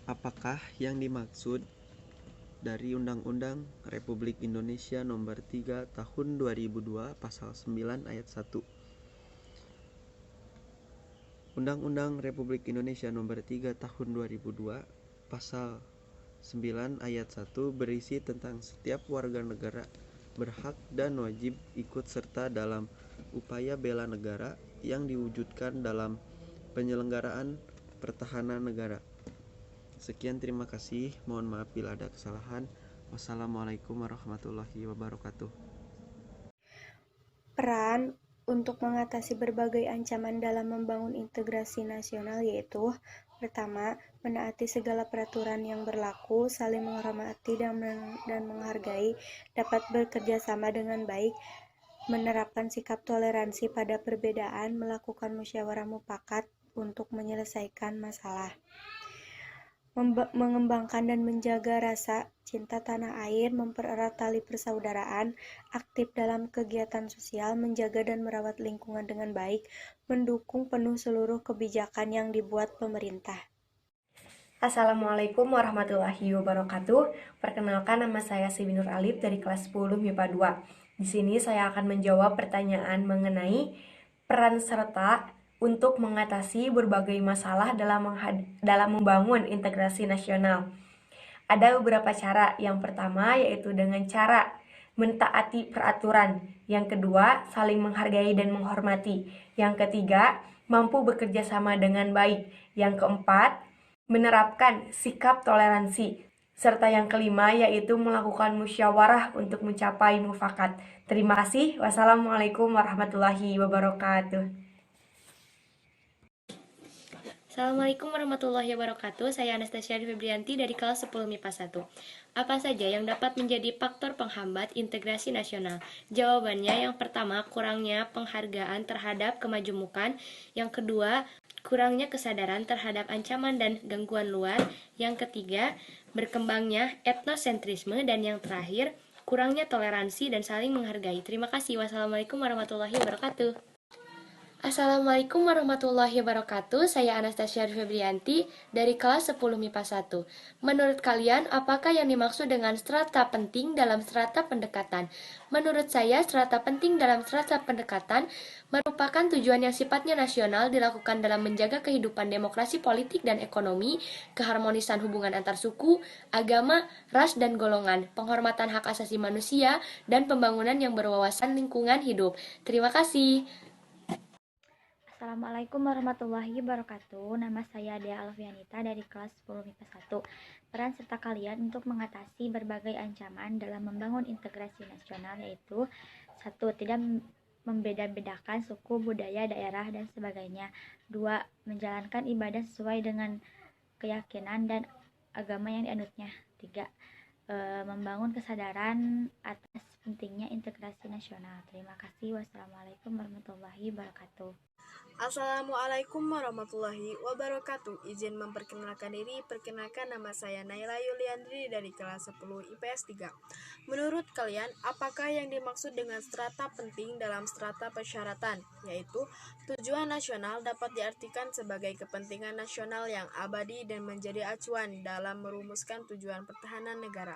Apakah yang dimaksud dari Undang-Undang Republik Indonesia Nomor 3 Tahun 2002 Pasal 9 Ayat 1? Undang-Undang Republik Indonesia Nomor 3 Tahun 2002 Pasal 9 Ayat 1 berisi tentang setiap warga negara berhak dan wajib ikut serta dalam upaya bela negara yang diwujudkan dalam penyelenggaraan pertahanan negara. Sekian, terima kasih. Mohon maaf bila ada kesalahan. Wassalamualaikum warahmatullahi wabarakatuh. Peran untuk mengatasi berbagai ancaman dalam membangun integrasi nasional yaitu: pertama, menaati segala peraturan yang berlaku, saling menghormati dan menghargai, dapat bekerja sama dengan baik, menerapkan sikap toleransi pada perbedaan, melakukan musyawarah mufakat untuk menyelesaikan masalah, mengembangkan dan menjaga rasa cinta tanah air, mempererat tali persaudaraan, aktif dalam kegiatan sosial, menjaga dan merawat lingkungan dengan baik, mendukung penuh seluruh kebijakan yang dibuat pemerintah. Assalamualaikum warahmatullahi wabarakatuh. Perkenalkan, nama saya Sibi Nur Alif dari kelas 10 MIPA 2. Di sini saya akan menjawab pertanyaan mengenai peran serta untuk mengatasi berbagai masalah dalam membangun integrasi nasional. Ada beberapa cara. Yang pertama yaitu dengan cara mentaati peraturan. Yang kedua, saling menghargai dan menghormati. Yang ketiga, mampu bekerja sama dengan baik. Yang keempat, menerapkan sikap toleransi. Serta yang kelima yaitu melakukan musyawarah untuk mencapai mufakat. Terima kasih. Wassalamualaikum warahmatullahi wabarakatuh. Assalamualaikum warahmatullahi wabarakatuh. Saya Anastasia Febrianti dari kelas 10 MIPA 1. Apa saja yang dapat menjadi faktor penghambat integrasi nasional? Jawabannya, yang pertama, kurangnya penghargaan terhadap kemajemukan. Yang kedua, kurangnya kesadaran terhadap ancaman dan gangguan luar. Yang ketiga, berkembangnya etnosentrisme. Dan yang terakhir, kurangnya toleransi dan saling menghargai. Terima kasih. Wassalamualaikum warahmatullahi wabarakatuh. Assalamualaikum warahmatullahi wabarakatuh. Saya Anastasia Febrianti dari kelas 10 MIPA 1. Menurut kalian, apakah yang dimaksud dengan strata penting dalam strata pendekatan? Menurut saya, strata penting dalam strata pendekatan merupakan tujuan yang sifatnya nasional, dilakukan dalam menjaga kehidupan demokrasi politik dan ekonomi, keharmonisan hubungan antar suku, agama, ras dan golongan, penghormatan hak asasi manusia, dan pembangunan yang berwawasan lingkungan hidup. Terima kasih. Assalamualaikum warahmatullahi wabarakatuh. Nama saya Dea Alfianita dari kelas 10 MIPA 1. Peran serta kalian untuk mengatasi berbagai ancaman dalam membangun integrasi nasional yaitu: 1. Tidak membeda-bedakan suku, budaya, daerah, dan sebagainya. 2. Menjalankan ibadah sesuai dengan keyakinan dan agama yang dianutnya. 3. Membangun kesadaran atas pentingnya integrasi nasional. Terima kasih. Wassalamualaikum warahmatullahi wabarakatuh. Assalamualaikum warahmatullahi wabarakatuh. Izin memperkenalkan diri. Perkenalkan, nama saya Naila Yuliandri dari kelas 10 IPS 3. Menurut kalian, apakah yang dimaksud dengan strata penting dalam strata persyaratan? Yaitu, tujuan nasional dapat diartikan sebagai kepentingan nasional yang abadi dan menjadi acuan dalam merumuskan tujuan pertahanan negara.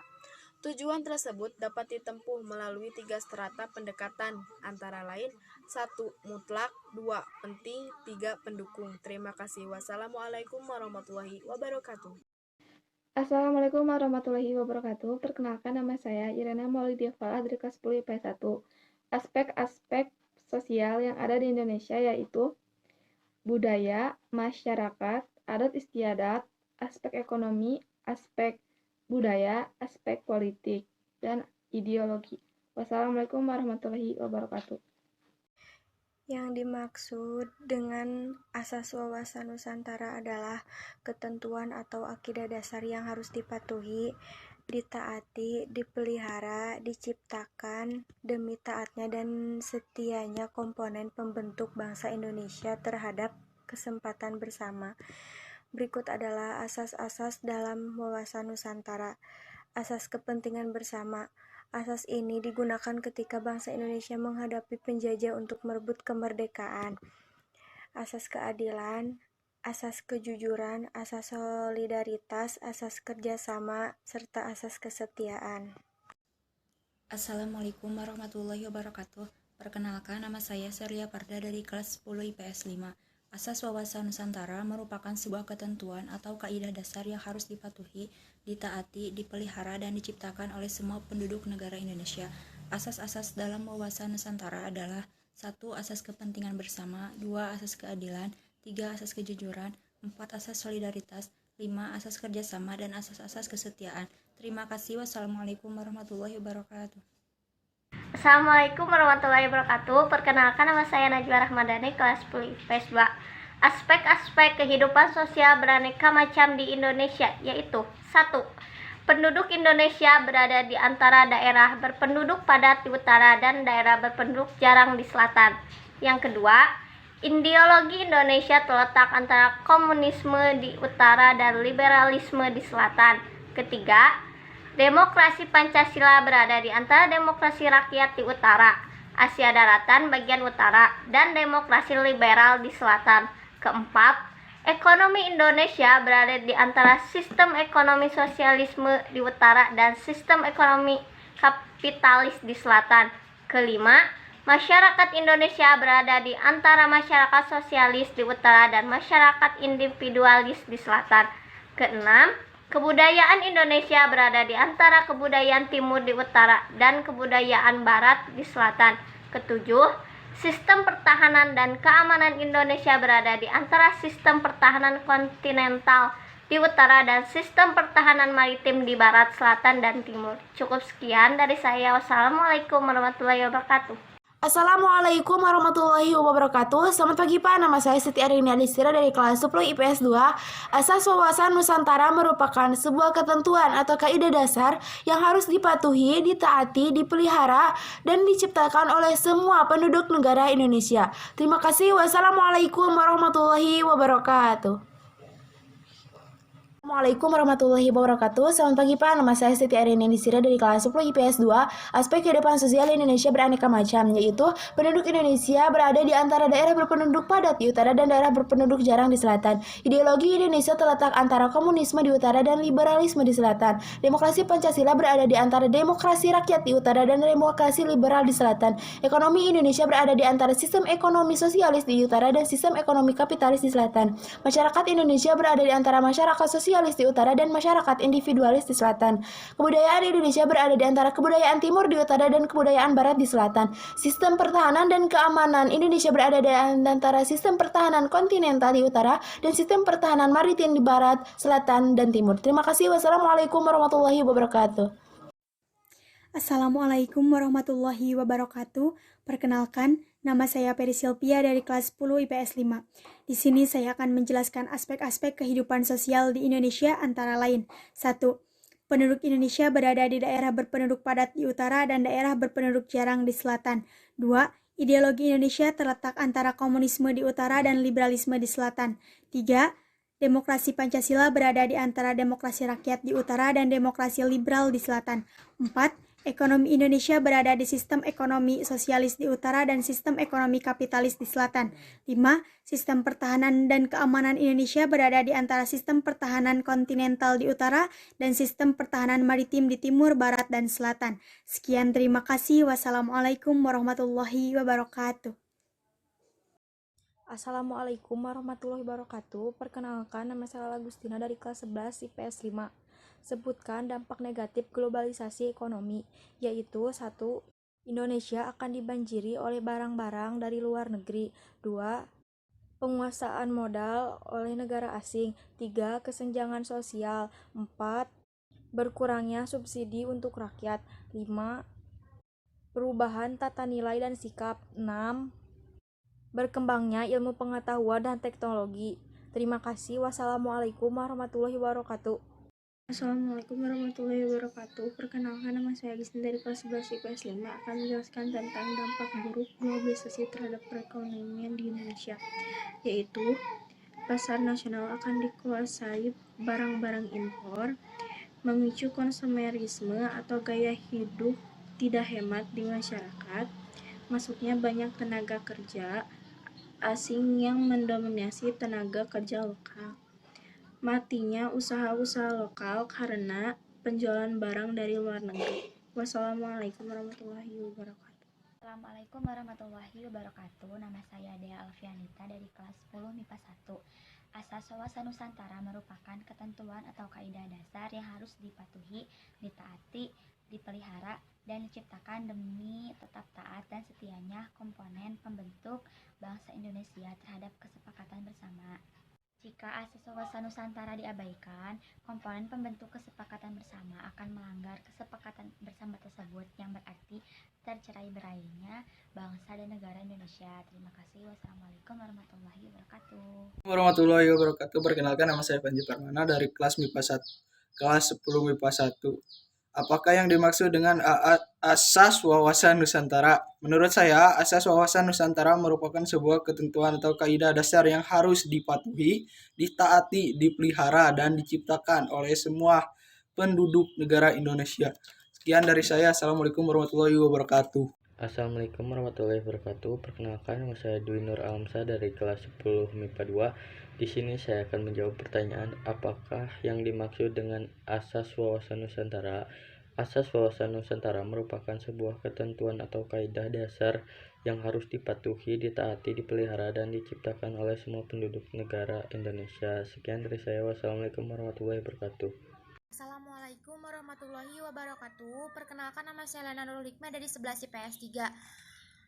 Tujuan tersebut dapat ditempuh melalui 3 strata pendekatan, antara lain: 1. Mutlak, 2. Penting, 3. Pendukung. Terima kasih. Wassalamualaikum warahmatullahi wabarakatuh. Assalamualaikum warahmatullahi wabarakatuh. Perkenalkan, nama saya Irena Maulidia Falah dari kelas 10 IPS 1. Aspek-aspek sosial yang ada di Indonesia yaitu budaya, masyarakat, adat istiadat, aspek ekonomi, aspek budaya, aspek politik, dan ideologi. Wassalamualaikum warahmatullahi wabarakatuh. Yang dimaksud dengan asas wawasan Nusantara adalah ketentuan atau akidah dasar yang harus dipatuhi, ditaati, dipelihara, diciptakan demi taatnya dan setianya komponen pembentuk bangsa Indonesia terhadap kesempatan bersama. Berikut adalah asas-asas dalam wawasan Nusantara. Asas kepentingan bersama. Asas ini digunakan ketika bangsa Indonesia menghadapi penjajah untuk merebut kemerdekaan. Asas keadilan. asas kejujuran, asas solidaritas, asas kerjasama, serta asas kesetiaan. Assalamualaikum warahmatullahi wabarakatuh. Perkenalkan, nama saya Serlia Parda dari kelas 10 IPS 5. Asas wawasan Nusantara merupakan sebuah ketentuan atau kaidah dasar yang harus dipatuhi, ditaati, dipelihara, dan diciptakan oleh semua penduduk negara Indonesia. Asas-asas dalam wawasan Nusantara adalah 1. Asas kepentingan bersama, 2. Asas keadilan, 3. Asas kejujuran, 4. Asas solidaritas, 5. Asas kerjasama, dan asas-asas kesetiaan. Terima kasih. Wassalamualaikum warahmatullahi wabarakatuh. Assalamualaikum warahmatullahi wabarakatuh. Perkenalkan, nama saya Najwa Rahmadani, kelas 10 IPS 2. Aspek-aspek kehidupan sosial beraneka macam di Indonesia, yaitu 1. Penduduk Indonesia berada di antara daerah berpenduduk padat di utara dan daerah berpenduduk jarang di selatan. Yang kedua, ideologi Indonesia terletak antara komunisme di utara dan liberalisme di selatan. Ketiga, demokrasi Pancasila berada di antara demokrasi rakyat di utara, Asia Daratan bagian utara, dan demokrasi liberal di selatan. Keempat, ekonomi Indonesia berada di antara sistem ekonomi sosialisme di utara dan sistem ekonomi kapitalis di selatan. Kelima, masyarakat Indonesia berada di antara masyarakat sosialis di utara dan masyarakat individualis di selatan. Keenam, kebudayaan Indonesia berada di antara kebudayaan timur di utara dan kebudayaan barat di selatan. Ketujuh, sistem pertahanan dan keamanan Indonesia berada di antara sistem pertahanan kontinental di utara dan sistem pertahanan maritim di barat, selatan, dan timur. Cukup sekian dari saya. Wassalamualaikum warahmatullahi wabarakatuh. Assalamualaikum warahmatullahi wabarakatuh. Selamat pagi Pak, nama saya Siti Arini Adistira dari kelas 10 IPS 2. Asas wawasan Nusantara merupakan sebuah ketentuan atau kaidah dasar yang harus dipatuhi, ditaati, dipelihara, dan diciptakan oleh semua penduduk negara Indonesia. Terima kasih. Wassalamualaikum warahmatullahi wabarakatuh. Assalamualaikum warahmatullahi wabarakatuh. Selamat pagi Pak, nama saya Siti Arini Adistira dari kelas 10 IPS 2. Aspek kehidupan sosial Indonesia beraneka macam, yaitu penduduk Indonesia berada di antara daerah berpenduduk padat di utara dan daerah berpenduduk jarang di selatan. Ideologi Indonesia terletak antara komunisme di utara dan liberalisme di selatan. Demokrasi Pancasila berada di antara demokrasi rakyat di utara dan demokrasi liberal di selatan. Ekonomi Indonesia berada di antara sistem ekonomi sosialis di utara dan sistem ekonomi kapitalis di selatan. Masyarakat Indonesia berada di antara masyarakat sosialis di utara dan masyarakat individualis di selatan. Kebudayaan Indonesia berada di antara kebudayaan timur di utara dan kebudayaan barat di selatan. Sistem pertahanan dan keamanan Indonesia berada di antara sistem pertahanan kontinental di utara dan sistem pertahanan maritim di barat, selatan, dan timur. Terima kasih. Wassalamualaikum warahmatullahi wabarakatuh. Assalamualaikum warahmatullahi wabarakatuh. Perkenalkan, nama saya Peri Silvia dari kelas 10 IPS 5. Di sini saya akan menjelaskan aspek-aspek kehidupan sosial di Indonesia antara lain. 1. Penduduk Indonesia berada di daerah berpenduduk padat di utara dan daerah berpenduduk jarang di selatan. 2. Ideologi Indonesia terletak antara komunisme di utara dan liberalisme di selatan. 3. Demokrasi Pancasila berada di antara demokrasi rakyat di utara dan demokrasi liberal di selatan. 4. Ekonomi Indonesia berada di sistem ekonomi sosialis di utara dan sistem ekonomi kapitalis di selatan. 5. Sistem pertahanan dan keamanan Indonesia berada di antara sistem pertahanan kontinental di utara dan sistem pertahanan maritim di timur, barat, dan selatan. Sekian, terima kasih. Wassalamualaikum warahmatullahi wabarakatuh. Assalamualaikum warahmatullahi wabarakatuh. Perkenalkan, nama saya Agustina dari kelas 11 IPS 5. Sebutkan dampak negatif globalisasi ekonomi, yaitu 1. Indonesia akan dibanjiri oleh barang-barang dari luar negeri. 2. Penguasaan modal oleh negara asing. 3. Kesenjangan sosial. 4. Berkurangnya subsidi untuk rakyat. 5. Perubahan tata nilai dan sikap. 6. Berkembangnya ilmu pengetahuan dan teknologi. Terima kasih. Wassalamualaikum warahmatullahi wabarakatuh. Assalamualaikum warahmatullahi wabarakatuh. Perkenalkan, nama saya Gisna dari kelas 11 IPS 5 akan menjelaskan tentang dampak buruk globalisasi terhadap perekonomian di Indonesia, yaitu pasar nasional akan dikuasai barang-barang impor, memicu konsumerisme atau gaya hidup tidak hemat di masyarakat, masuknya banyak tenaga kerja asing yang mendominasi tenaga kerja lokal. Matinya usaha-usaha lokal karena penjualan barang dari luar negeri. Wassalamualaikum warahmatullahi wabarakatuh. Assalamualaikum warahmatullahi wabarakatuh. Nama saya Dea Alfianita dari kelas 10 MIPA 1. Asas wawasan Nusantara merupakan ketentuan atau kaidah dasar yang harus dipatuhi, ditaati, dipelihara, dan diciptakan demi tetap taat dan setianya komponen pembentuk bangsa Indonesia terhadap kesepakatan bersama. Jika asas wawasan Nusantara diabaikan, komponen pembentuk kesepakatan bersama akan melanggar kesepakatan bersama tersebut yang berarti tercerai-berainya bangsa dan negara Indonesia. Terima kasih. Wassalamualaikum warahmatullahi wabarakatuh. Warahmatullahi wabarakatuh. Perkenalkan, nama saya Panji Parmana dari kelas MIPA 1, kelas 10 MIPA 1. Apakah yang dimaksud dengan asas wawasan Nusantara? Menurut saya, asas wawasan Nusantara merupakan sebuah ketentuan atau kaidah dasar yang harus dipatuhi, ditaati, dipelihara, dan diciptakan oleh semua penduduk negara Indonesia. Sekian dari saya. Assalamualaikum warahmatullahi wabarakatuh. Assalamualaikum warahmatullahi wabarakatuh. Perkenalkan, nama saya Dwi Nur Alamsa dari kelas 10 MIPA 2. Di sini saya akan menjawab pertanyaan apakah yang dimaksud dengan asas wawasan Nusantara. Asas wawasan Nusantara merupakan sebuah ketentuan atau kaidah dasar yang harus dipatuhi, ditaati, dipelihara, dan diciptakan oleh semua penduduk negara Indonesia. Sekian dari saya. Wassalamualaikum warahmatullahi wabarakatuh. Assalamualaikum warahmatullahi wabarakatuh. Perkenalkan, nama saya Lena Nurul Hikmah dari 11 IPS 3.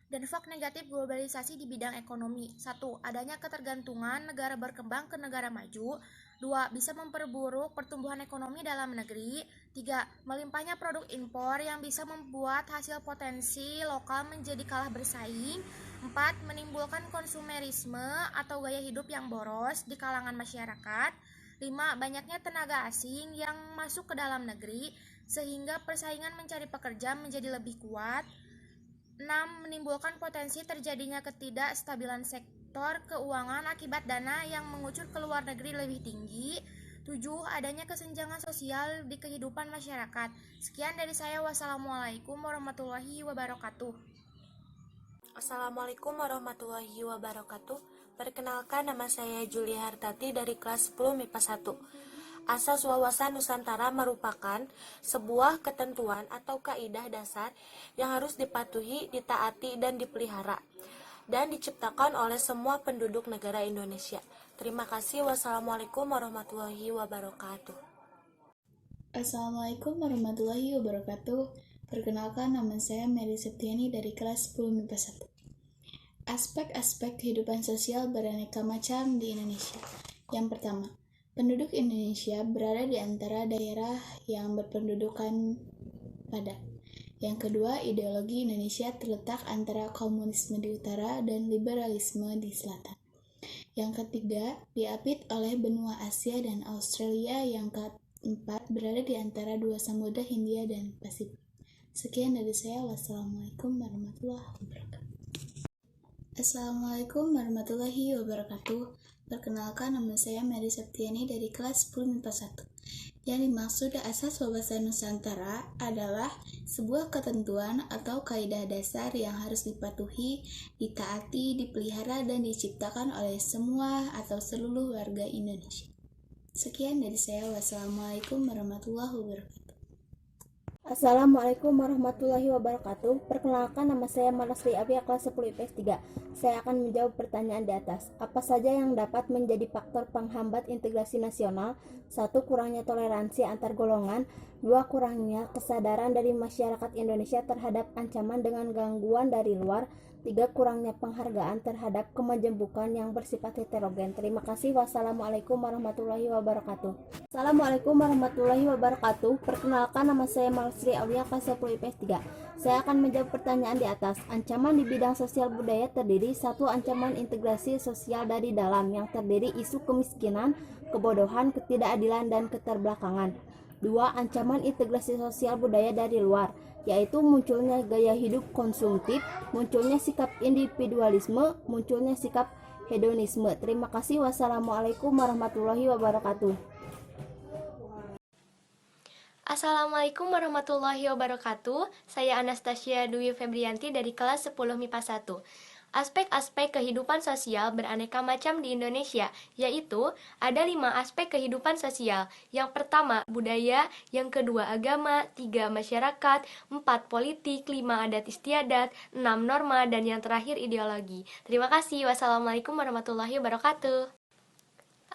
Dampak negatif globalisasi di bidang ekonomi. 1. Adanya ketergantungan negara berkembang ke negara maju. 2. Bisa memperburuk pertumbuhan ekonomi dalam negeri. 3. Melimpahnya produk impor yang bisa membuat hasil potensi lokal menjadi kalah bersaing. 4. Menimbulkan konsumerisme atau gaya hidup yang boros di kalangan masyarakat. 5. Banyaknya tenaga asing yang masuk ke dalam negeri sehingga persaingan mencari pekerja menjadi lebih kuat. 6. Menimbulkan potensi terjadinya ketidakstabilan sektor keuangan akibat dana yang mengucur ke luar negeri lebih tinggi. 7. Adanya kesenjangan sosial di kehidupan masyarakat. Sekian dari saya. Wassalamualaikum warahmatullahi wabarakatuh. Assalamualaikum warahmatullahi wabarakatuh. Perkenalkan, nama saya Julia Hartati dari kelas 10 MIPA 1. Asas wawasan Nusantara merupakan sebuah ketentuan atau kaidah dasar yang harus dipatuhi, ditaati, dan dipelihara, dan diciptakan oleh semua penduduk negara Indonesia. Terima kasih. Wassalamualaikum warahmatullahi wabarakatuh. Assalamualaikum warahmatullahi wabarakatuh. Perkenalkan, nama saya Mary Septiani dari kelas 10 MIPA 1. Aspek-aspek kehidupan sosial beraneka macam di Indonesia. Yang pertama, penduduk Indonesia berada di antara daerah yang berpendudukan padat. Yang kedua, ideologi Indonesia terletak antara komunisme di utara dan liberalisme di selatan. Yang ketiga, diapit oleh benua Asia dan Australia. Yang keempat, berada di antara dua samudra Hindia dan Pasifik. Sekian dari saya. Wassalamualaikum warahmatullahi wabarakatuh. Assalamualaikum warahmatullahi wabarakatuh. Perkenalkan, nama saya Mary Septiani dari kelas 10 MIPA 1. Yang dimaksud asas wawasan Nusantara adalah sebuah ketentuan atau kaidah dasar yang harus dipatuhi, ditaati, dipelihara, dan diciptakan oleh semua atau seluruh warga Indonesia. Sekian dari saya. Wassalamualaikum warahmatullahi wabarakatuh. Assalamualaikum warahmatullahi wabarakatuh. Perkenalkan, nama saya Manasri Abia, kelas 10 IPS 3. Saya akan menjawab pertanyaan di atas. Apa saja yang dapat menjadi faktor penghambat integrasi nasional? 1. Kurangnya toleransi antar golongan. 2. Kurangnya kesadaran dari masyarakat Indonesia terhadap ancaman dengan gangguan dari luar. 3. Kurangnya penghargaan terhadap kemajembukan yang bersifat heterogen. Terima kasih. Wassalamualaikum warahmatullahi wabarakatuh. Assalamualaikum warahmatullahi wabarakatuh. Perkenalkan, nama saya Malsri Aulia, kelas 10 IPS 3. Saya akan menjawab pertanyaan di atas. Ancaman di bidang sosial budaya terdiri 1. Ancaman integrasi sosial dari dalam yang terdiri isu kemiskinan, kebodohan, ketidakadilan, dan keterbelakangan. 2. Ancaman integrasi sosial budaya dari luar, yaitu munculnya gaya hidup konsumtif, munculnya sikap individualisme, munculnya sikap hedonisme. Terima kasih. Wassalamualaikum warahmatullahi wabarakatuh. Assalamualaikum warahmatullahi wabarakatuh. Saya Anastasia Dwi Febrianti dari kelas 10 MIPA 1. aspek-aspek kehidupan sosial beraneka macam di Indonesia, yaitu ada 5 aspek kehidupan sosial. Yang pertama, budaya, yang kedua agama, 3 masyarakat, 4 politik, 5 adat istiadat, 6 norma, dan yang terakhir ideologi. Terima kasih. Wassalamualaikum warahmatullahi wabarakatuh.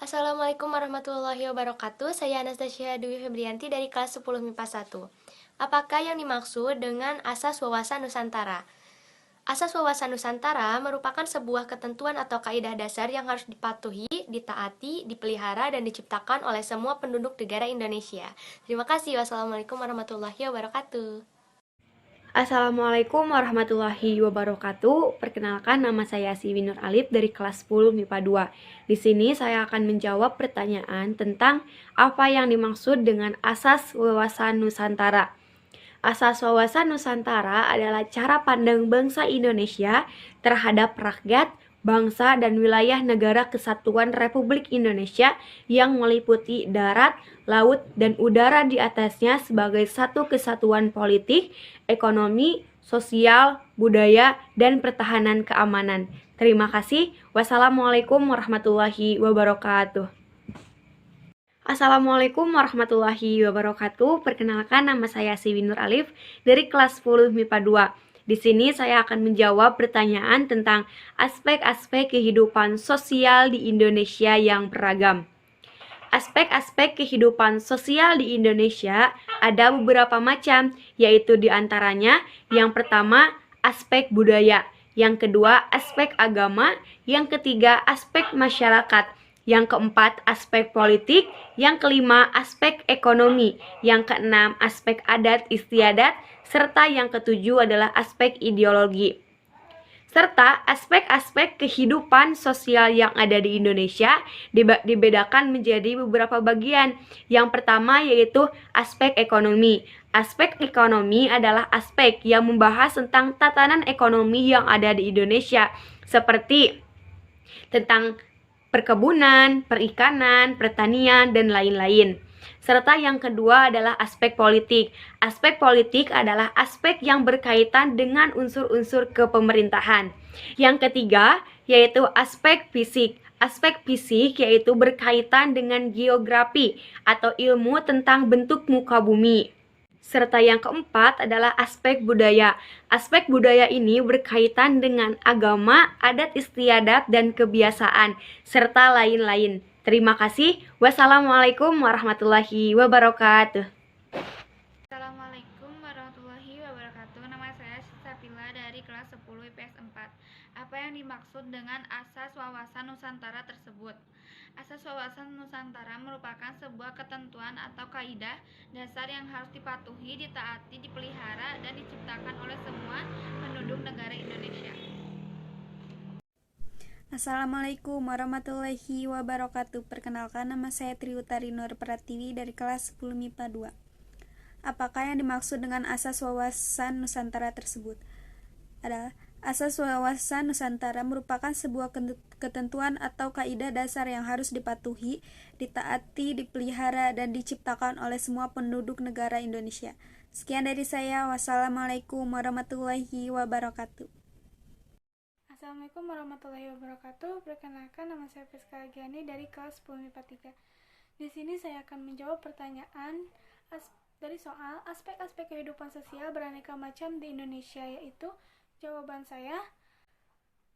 Assalamualaikum warahmatullahi wabarakatuh. Saya Anastasia Dwi Febrianti dari kelas 10 MIPA 1. Apakah yang dimaksud dengan asas wawasan Nusantara? Asas wawasan Nusantara merupakan sebuah ketentuan atau kaidah dasar yang harus dipatuhi, ditaati, dipelihara, dan diciptakan oleh semua penduduk negara Indonesia. Terima kasih. Wassalamualaikum warahmatullahi wabarakatuh. Assalamualaikum warahmatullahi wabarakatuh. Perkenalkan, nama saya Siwi Nur Alif dari kelas 10 MIPA 2. Di sini saya akan menjawab pertanyaan tentang apa yang dimaksud dengan asas wawasan Nusantara. Asas wawasan Nusantara adalah cara pandang bangsa Indonesia terhadap rakyat, bangsa, dan wilayah negara kesatuan Republik Indonesia yang meliputi darat, laut, dan udara di atasnya sebagai satu kesatuan politik, ekonomi, sosial, budaya, dan pertahanan keamanan. Terima kasih. Wassalamualaikum warahmatullahi wabarakatuh. Assalamualaikum warahmatullahi wabarakatuh. Perkenalkan, nama saya Siwi Nur Alif dari kelas 10 MIPA 2. Di sini saya akan menjawab pertanyaan tentang aspek-aspek kehidupan sosial di Indonesia yang beragam. Aspek-aspek kehidupan sosial di Indonesia ada beberapa macam, yaitu diantaranya yang pertama aspek budaya, yang kedua aspek agama, yang ketiga aspek masyarakat, yang keempat aspek politik, yang kelima aspek ekonomi, yang keenam aspek adat istiadat, serta yang ketujuh adalah aspek ideologi. Serta aspek-aspek kehidupan sosial yang ada di Indonesia dibedakan menjadi beberapa bagian. Yang pertama yaitu aspek ekonomi. Aspek ekonomi adalah aspek yang membahas tentang tatanan ekonomi yang ada di Indonesia, seperti tentang perkebunan, perikanan, pertanian, dan lain-lain. Serta yang kedua adalah aspek politik. Aspek politik adalah aspek yang berkaitan dengan unsur-unsur kepemerintahan. Yang ketiga yaitu aspek fisik. Aspek fisik yaitu berkaitan dengan geografi atau ilmu tentang bentuk muka bumi. Serta yang keempat adalah aspek budaya. Aspek budaya ini berkaitan dengan agama, adat istiadat, dan kebiasaan, serta lain-lain. Terima kasih. Wassalamualaikum warahmatullahi wabarakatuh. Assalamualaikum warahmatullahi wabarakatuh. Nama saya Sapila dari kelas 10 IPS 4. Apa yang dimaksud dengan asas wawasan Nusantara tersebut? Asas wawasan Nusantara merupakan sebuah ketentuan atau kaidah dasar yang harus dipatuhi, ditaati, dipelihara, dan diciptakan oleh semua penduduk negara Indonesia. Assalamualaikum warahmatullahi wabarakatuh. Perkenalkan, nama saya Triutari Nur Pratiwi dari kelas 10 MIPA 2. Apakah yang dimaksud dengan asas wawasan Nusantara tersebut? Adalah asas wawasan Nusantara merupakan sebuah ketentuan atau kaidah dasar yang harus dipatuhi, ditaati, dipelihara, dan diciptakan oleh semua penduduk negara Indonesia. Sekian dari saya. Wassalamualaikum warahmatullahi wabarakatuh. Assalamualaikum warahmatullahi wabarakatuh. Perkenalkan, nama saya Priska Giani dari kelas 10 MIPA 3. Di sini saya akan menjawab pertanyaan dari soal aspek-aspek kehidupan sosial beraneka macam di Indonesia, yaitu jawaban saya,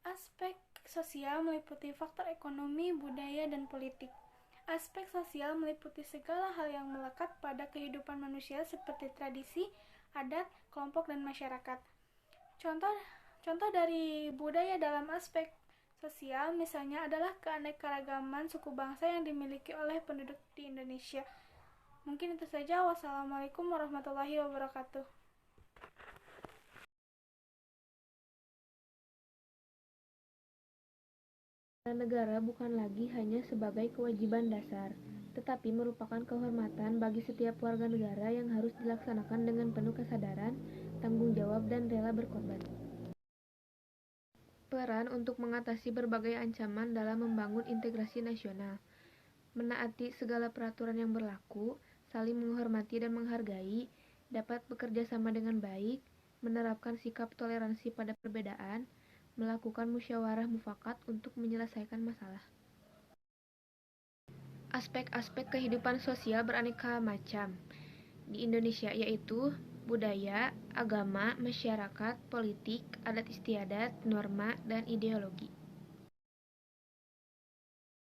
aspek sosial meliputi faktor ekonomi, budaya, dan politik. Aspek sosial meliputi segala hal yang melekat pada kehidupan manusia seperti tradisi, adat, kelompok, dan masyarakat. Contoh dari budaya dalam aspek sosial misalnya adalah keanekaragaman suku bangsa yang dimiliki oleh penduduk di Indonesia. Mungkin itu saja. Wassalamualaikum warahmatullahi wabarakatuh. Negara bukan lagi hanya sebagai kewajiban dasar, tetapi merupakan kehormatan bagi setiap warga negara yang harus dilaksanakan dengan penuh kesadaran, tanggung jawab, dan rela berkorban. Peran untuk mengatasi berbagai ancaman dalam membangun integrasi nasional, menaati segala peraturan yang berlaku, saling menghormati dan menghargai, dapat bekerja sama dengan baik, menerapkan sikap toleransi pada perbedaan, melakukan musyawarah mufakat untuk menyelesaikan masalah. Aspek-aspek kehidupan sosial beraneka macam di Indonesia yaitu budaya, agama, masyarakat, politik, adat istiadat, norma, dan ideologi.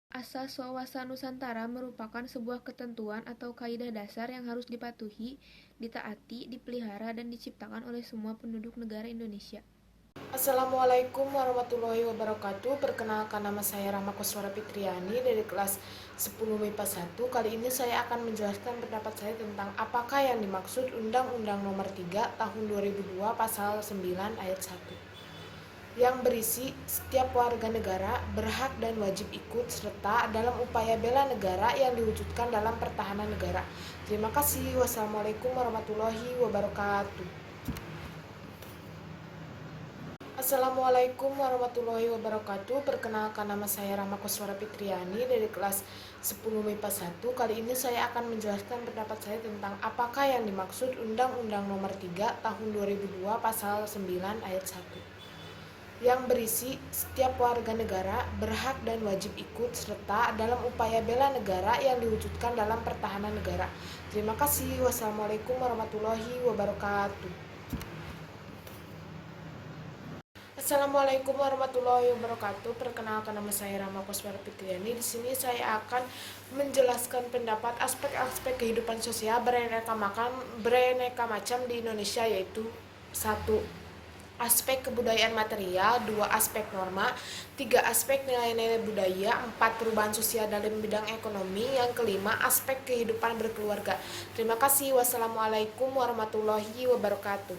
Asas wawasan Nusantara merupakan sebuah ketentuan atau kaidah dasar yang harus dipatuhi, ditaati, dipelihara, dan diciptakan oleh semua penduduk negara Indonesia. Assalamualaikum warahmatullahi wabarakatuh. Perkenalkan, nama saya Rahma Kuswara Fitriani dari kelas 10 MIPA 1. Kali ini saya akan menjelaskan pendapat saya tentang apakah yang dimaksud Undang-Undang Nomor 3 Tahun 2002 Pasal 9 Ayat 1 yang berisi setiap warga negara berhak dan wajib ikut serta dalam upaya bela negara yang diwujudkan dalam pertahanan negara. Terima kasih. Wassalamualaikum warahmatullahi wabarakatuh. Assalamualaikum warahmatullahi wabarakatuh. Perkenalkan, nama saya Rahma Kuswara Fitriani dari kelas 10 MIPA 1. Kali ini saya akan menjelaskan pendapat saya tentang apakah yang dimaksud Undang-Undang Nomor 3 Tahun 2002 Pasal 9 Ayat 1 yang berisi setiap warga negara berhak dan wajib ikut serta dalam upaya bela negara yang diwujudkan dalam pertahanan negara. Terima kasih. Wassalamualaikum warahmatullahi wabarakatuh. Assalamualaikum warahmatullahi wabarakatuh. Perkenalkan, nama saya Rahma Kuswara Fitriani. Di sini saya akan menjelaskan pendapat aspek-aspek kehidupan sosial beraneka macam di Indonesia, yaitu 1. Aspek kebudayaan material, 2. Aspek norma, 3. Aspek nilai-nilai budaya, 4. Perubahan sosial dalam bidang ekonomi, yang kelima aspek kehidupan berkeluarga. Terima kasih. Wassalamualaikum warahmatullahi wabarakatuh.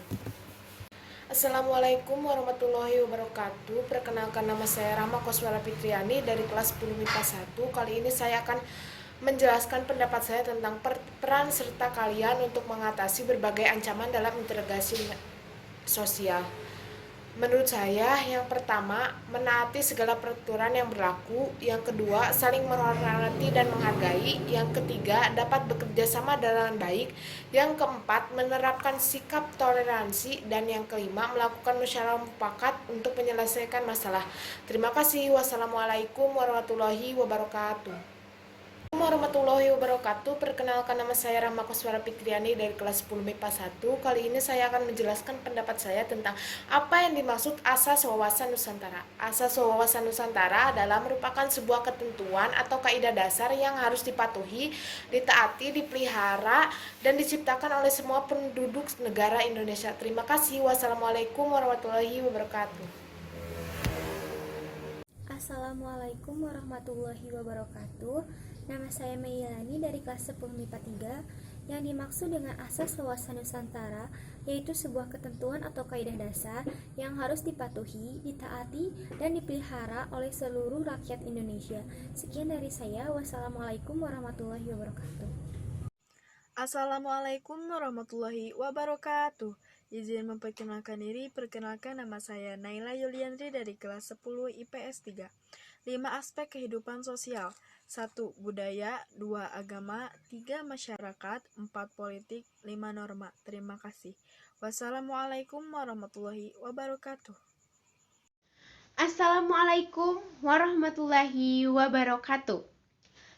Assalamualaikum warahmatullahi wabarakatuh. Perkenalkan, nama saya Rahma Kuswara Fitriani dari kelas 10 MIPA 1. Kali ini saya akan menjelaskan pendapat saya tentang peran serta kalian untuk mengatasi berbagai ancaman dalam integrasi sosial. Menurut saya, yang pertama, menaati segala peraturan yang berlaku. Yang kedua, saling menghormati dan menghargai. Yang ketiga, dapat bekerja sama dengan baik. Yang keempat, menerapkan sikap toleransi. Dan yang kelima, melakukan musyawarah mufakat untuk menyelesaikan masalah. Terima kasih. Wassalamualaikum warahmatullahi wabarakatuh. Warahmatullahi wabarakatuh. Perkenalkan, nama saya Rahma Kuswara Fitriani dari kelas 10 MIPA 1. Kali ini saya akan menjelaskan pendapat saya tentang apa yang dimaksud Asas Wawasan Nusantara. Asas Wawasan Nusantara adalah merupakan sebuah ketentuan atau kaidah dasar yang harus dipatuhi, ditaati, dipelihara, dan diciptakan oleh semua penduduk negara Indonesia. Terima kasih. Wassalamualaikum warahmatullahi wabarakatuh. Assalamualaikum warahmatullahi wabarakatuh. Nama saya Meilani dari kelas 10 MIPA 3. Yang dimaksud dengan asas wawasan Nusantara yaitu sebuah ketentuan atau kaidah dasar yang harus dipatuhi, ditaati, dan dipelihara oleh seluruh rakyat Indonesia. Sekian dari saya. Wassalamualaikum warahmatullahi wabarakatuh. Assalamualaikum warahmatullahi wabarakatuh. Izin memperkenalkan diri. Perkenalkan, nama saya Naila Yuliandri dari kelas 10 IPS 3. 5 aspek kehidupan sosial. 1. Budaya, 2. Agama, 3. Masyarakat, 4. Politik, 5. Norma. Terima kasih. Wassalamualaikum warahmatullahi wabarakatuh. Assalamualaikum warahmatullahi wabarakatuh.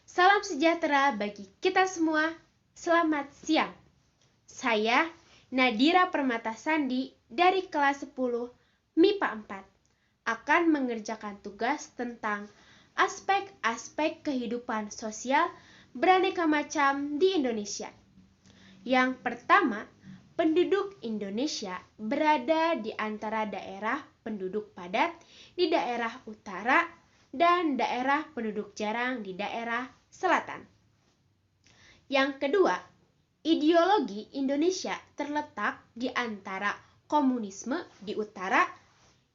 Salam sejahtera bagi kita semua. Selamat siang. Saya Nadira Permata Sandi dari kelas 10 MIPA 4 akan mengerjakan tugas tentang aspek-aspek kehidupan sosial beraneka macam di Indonesia. Yang pertama, penduduk Indonesia berada di antara daerah penduduk padat di daerah utara dan daerah penduduk jarang di daerah selatan. Yang kedua, ideologi Indonesia terletak di antara komunisme di utara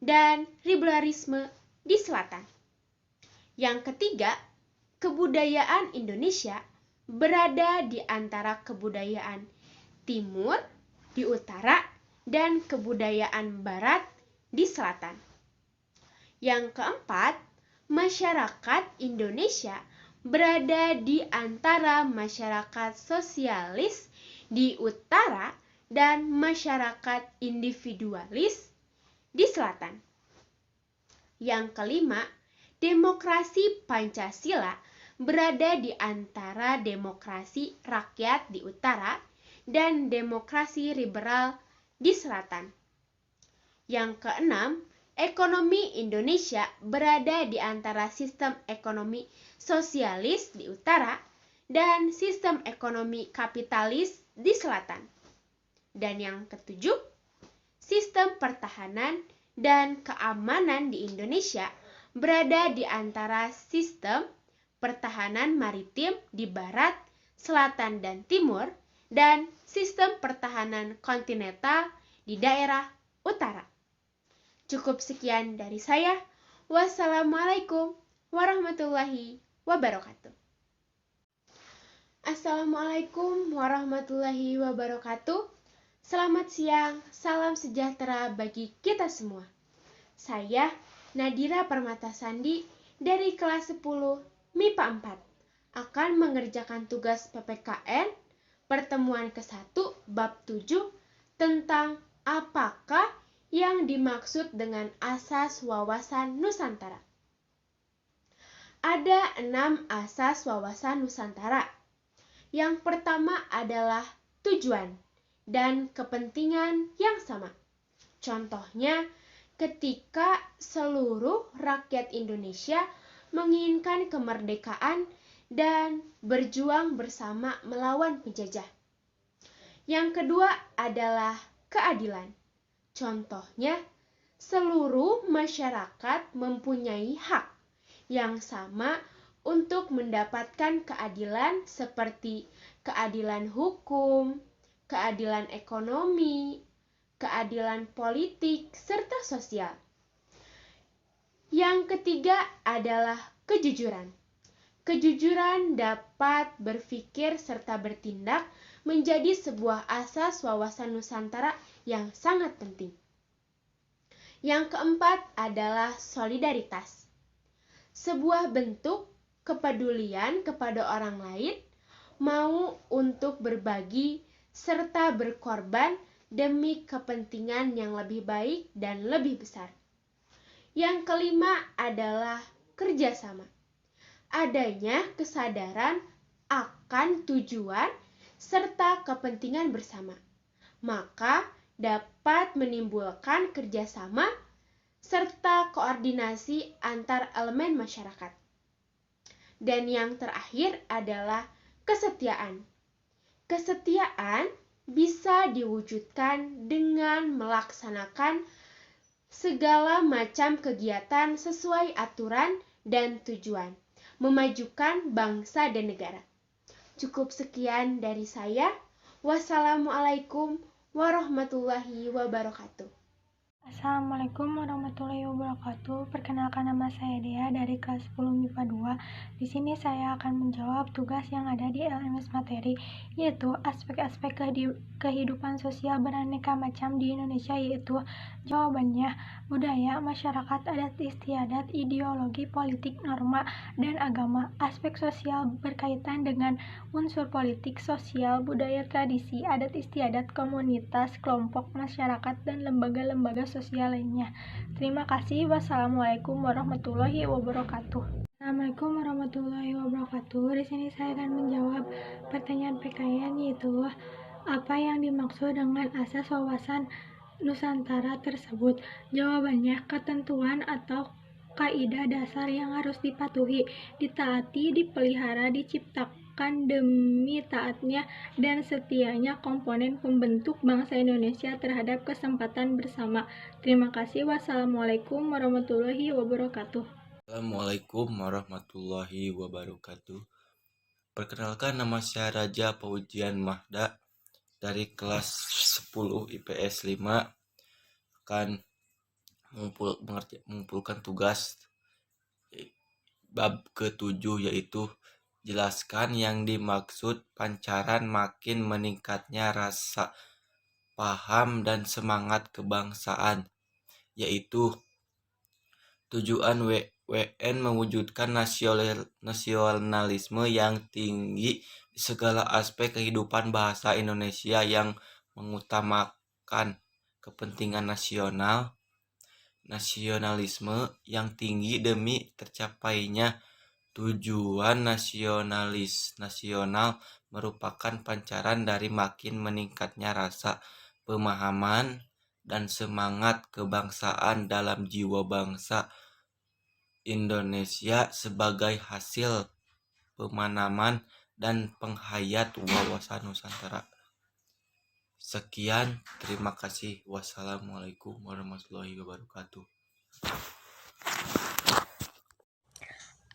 dan liberalisme di selatan. Yang ketiga, kebudayaan Indonesia berada di antara kebudayaan timur di utara dan kebudayaan barat di selatan. Yang keempat, masyarakat Indonesia berada di antara masyarakat sosialis di utara dan masyarakat individualis di selatan. Yang kelima, demokrasi Pancasila berada di antara demokrasi rakyat di utara dan demokrasi liberal di selatan. Yang keenam, ekonomi Indonesia berada di antara sistem ekonomi sosialis di utara dan sistem ekonomi kapitalis di selatan. Dan yang ketujuh, sistem pertahanan dan keamanan di Indonesia berada di antara sistem pertahanan maritim di barat, selatan, dan timur, dan sistem pertahanan kontinental di daerah utara. Cukup sekian dari saya. Wassalamualaikum warahmatullahi wabarakatuh. Assalamualaikum warahmatullahi wabarakatuh. Selamat siang, salam sejahtera bagi kita semua. Saya Nadira Permatasandi dari kelas 10 MIPA 4 akan mengerjakan tugas PPKN pertemuan ke-1 bab 7 tentang apakah yang dimaksud dengan asas wawasan Nusantara. Ada 6 asas wawasan Nusantara. Yang pertama adalah tujuan dan kepentingan yang sama. Contohnya, ketika seluruh rakyat Indonesia menginginkan kemerdekaan dan berjuang bersama melawan penjajah. Yang kedua adalah keadilan. Contohnya, seluruh masyarakat mempunyai hak yang sama untuk mendapatkan keadilan seperti keadilan hukum, keadilan ekonomi, keadilan politik, serta sosial. Yang ketiga adalah kejujuran. Kejujuran dapat berpikir serta bertindak menjadi sebuah asas wawasan Nusantara yang sangat penting. Yang keempat adalah solidaritas. Sebuah bentuk kepedulian kepada orang lain, mau untuk berbagi serta berkorban demi kepentingan yang lebih baik dan lebih besar. Yang kelima adalah kerjasama. Adanya kesadaran akan tujuan serta kepentingan bersama, maka dapat menimbulkan kerjasama serta koordinasi antar elemen masyarakat. Dan yang terakhir adalah kesetiaan. Kesetiaan bisa diwujudkan dengan melaksanakan segala macam kegiatan sesuai aturan dan tujuan, memajukan bangsa dan negara. Cukup sekian dari saya. Wassalamualaikum warahmatullahi wabarakatuh. Assalamualaikum warahmatullahi wabarakatuh. Perkenalkan, nama saya Dea dari kelas 10 MIPA 2. Di sini saya akan menjawab tugas yang ada di LMS materi, yaitu aspek-aspek kehidupan sosial beraneka macam di Indonesia, yaitu jawabannya budaya, masyarakat, adat istiadat, ideologi, politik, norma, dan agama. Aspek sosial berkaitan dengan unsur politik, sosial, budaya, tradisi, adat istiadat, komunitas, kelompok, masyarakat, dan lembaga-lembaga sosial lainnya. Terima kasih. Wassalamualaikum warahmatullahi wabarakatuh. Assalamualaikum warahmatullahi wabarakatuh. Di sini saya akan menjawab pertanyaan PKN, yaitu apa yang dimaksud dengan asas wawasan Nusantara tersebut. Jawabannya, ketentuan atau kaidah dasar yang harus dipatuhi, ditaati, dipelihara, diciptakan demi taatnya dan setianya komponen pembentuk bangsa Indonesia terhadap kesempatan bersama. Terima kasih. Wassalamualaikum warahmatullahi wabarakatuh. Assalamualaikum warahmatullahi wabarakatuh. Perkenalkan, nama saya Raja Paujian Mahda dari kelas 10 IPS 5 akan mengumpulkan tugas bab ke-7, yaitu jelaskan yang dimaksud pancaran makin meningkatnya rasa paham dan semangat kebangsaan, yaitu tujuan WN mewujudkan nasionalisme yang tinggi di segala aspek kehidupan bahasa Indonesia yang mengutamakan kepentingan nasional, nasionalisme yang tinggi demi tercapainya tujuan nasional merupakan pancaran dari makin meningkatnya rasa pemahaman dan semangat kebangsaan dalam jiwa bangsa Indonesia sebagai hasil pemanaman dan penghayat wawasan Nusantara. Sekian, terima kasih. Wassalamualaikum warahmatullahi wabarakatuh.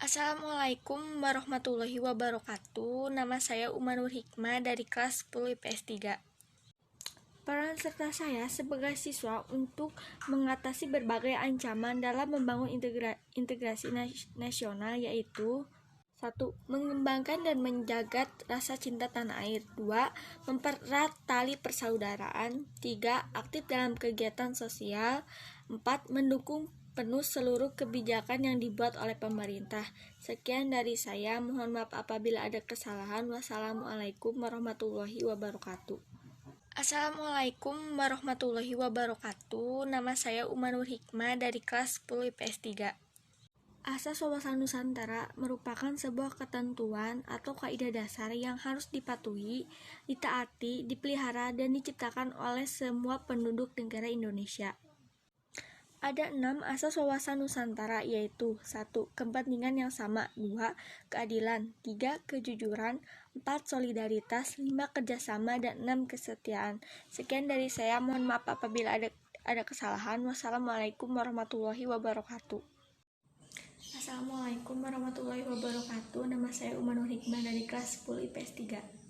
Assalamualaikum warahmatullahi wabarakatuh. Nama saya Umanur Hikmah dari kelas 10 IPS 3. Peran serta saya sebagai siswa untuk mengatasi berbagai ancaman dalam membangun integrasi nasional yaitu 1. Mengembangkan dan menjaga rasa cinta tanah air. 2. Mempererat tali persaudaraan. 3. Aktif dalam kegiatan sosial. 4. Mendukung penuh seluruh kebijakan yang dibuat oleh pemerintah. Sekian dari saya, mohon maaf apabila ada kesalahan. Wassalamualaikum warahmatullahi wabarakatuh. Assalamualaikum warahmatullahi wabarakatuh. Nama saya Umanur Hikmah dari kelas 10 IPS 3. Asas wawasan Nusantara merupakan sebuah ketentuan atau kaidah dasar yang harus dipatuhi, ditaati, dipelihara, dan diciptakan oleh semua penduduk negara Indonesia. Ada 6 asas wawasan Nusantara yaitu 1. Kepentingan yang sama. 2. Keadilan. 3. Kejujuran. 4. Solidaritas. 5. Kerjasama. Dan 6. Kesetiaan. Sekian dari saya, mohon maaf apabila ada kesalahan. Wassalamualaikum warahmatullahi wabarakatuh. Assalamualaikum warahmatullahi wabarakatuh. Nama saya Umanur Hikmah dari kelas 10 IPS 3.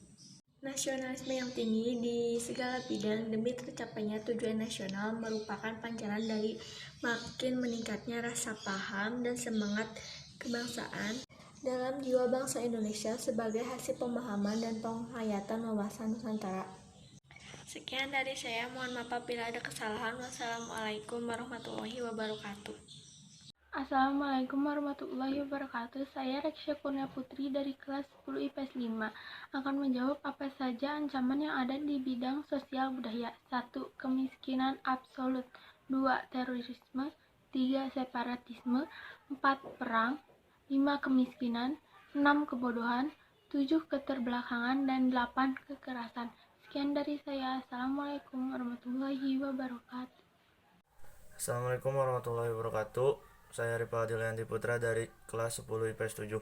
Nasionalisme yang tinggi di segala bidang demi tercapainya tujuan nasional merupakan pancaran dari makin meningkatnya rasa paham dan semangat kebangsaan dalam jiwa bangsa Indonesia sebagai hasil pemahaman dan penghayatan wawasan Nusantara. Sekian dari saya, mohon maaf apabila ada kesalahan. Wassalamualaikum warahmatullahi wabarakatuh. Assalamualaikum warahmatullahi wabarakatuh. Saya Reksha Kurnia Putri dari kelas 10 IPS 5 akan menjawab apa saja ancaman yang ada di bidang sosial budaya. 1. Kemiskinan absolut. 2. Terorisme. 3. Separatisme. 4. Perang. 5. Kemiskinan. 6. Kebodohan. 7. Keterbelakangan. Dan 8. Kekerasan. Sekian dari saya. Assalamualaikum warahmatullahi wabarakatuh. Assalamualaikum warahmatullahi wabarakatuh. Saya Rifa Adilianti Putra dari kelas 10 IPS 7.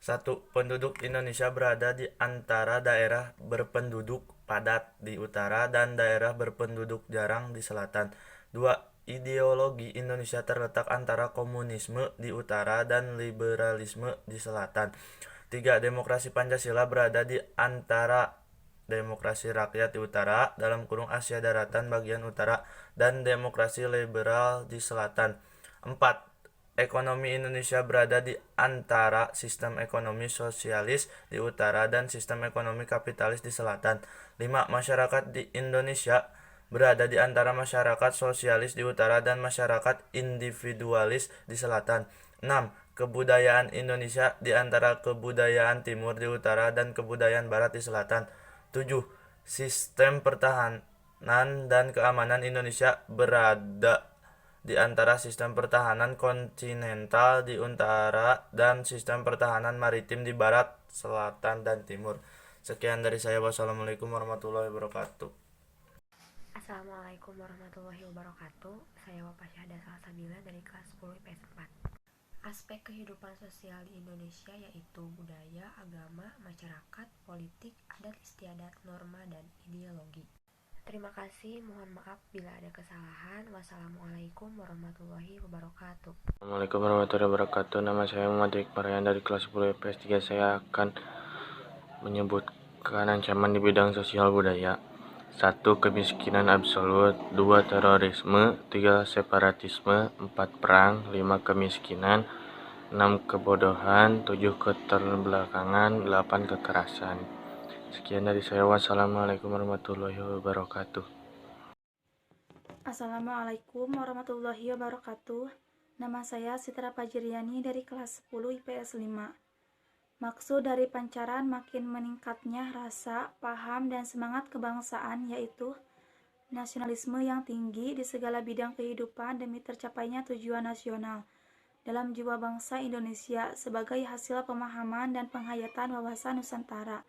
1. Penduduk Indonesia berada di antara daerah berpenduduk padat di utara dan daerah berpenduduk jarang di selatan. 2. Ideologi Indonesia terletak antara komunisme di utara dan liberalisme di selatan. 3. Demokrasi Pancasila berada di antara demokrasi rakyat di utara (Asia Daratan bagian utara) dan demokrasi liberal di selatan. 4. Ekonomi Indonesia berada di antara sistem ekonomi sosialis di utara dan sistem ekonomi kapitalis di selatan. 5. Masyarakat di Indonesia berada di antara masyarakat sosialis di utara dan masyarakat individualis di selatan. 6. Kebudayaan Indonesia di antara kebudayaan timur di utara dan kebudayaan barat di selatan. 7. Sistem pertahanan dan keamanan Indonesia berada di antara sistem pertahanan kontinental di utara dan sistem pertahanan maritim di barat, selatan, dan timur. Sekian dari saya. Wassalamualaikum warahmatullahi wabarakatuh. Assalamualaikum warahmatullahi wabarakatuh. Saya Wafah Syahda Salsabila dari kelas 10 IPS 4. Aspek kehidupan sosial di Indonesia yaitu budaya, agama, masyarakat, politik, adat istiadat, norma, dan ideologi. Terima kasih, mohon maaf bila ada kesalahan. Wassalamualaikum warahmatullahi wabarakatuh. Assalamualaikum warahmatullahi wabarakatuh. Nama saya Muhammad Iqbal dari kelas 10 IPS 3. Saya akan menyebutkan ancaman di bidang sosial budaya. 1. Kemiskinan absolut. 2. Terorisme. 3. Separatisme. 4. Perang. 5. Kemiskinan. 6. Kebodohan. 7. Keterbelakangan. 8. Kekerasan. Sekian dari saya. Wassalamualaikum warahmatullahi wabarakatuh. Assalamualaikum warahmatullahi wabarakatuh. Nama saya Sitra Pajriani dari kelas 10 IPS 5. Maksud dari pancaran makin meningkatnya rasa, paham, dan semangat kebangsaan yaitu nasionalisme yang tinggi di segala bidang kehidupan demi tercapainya tujuan nasional dalam jiwa bangsa Indonesia sebagai hasil pemahaman dan penghayatan wawasan Nusantara.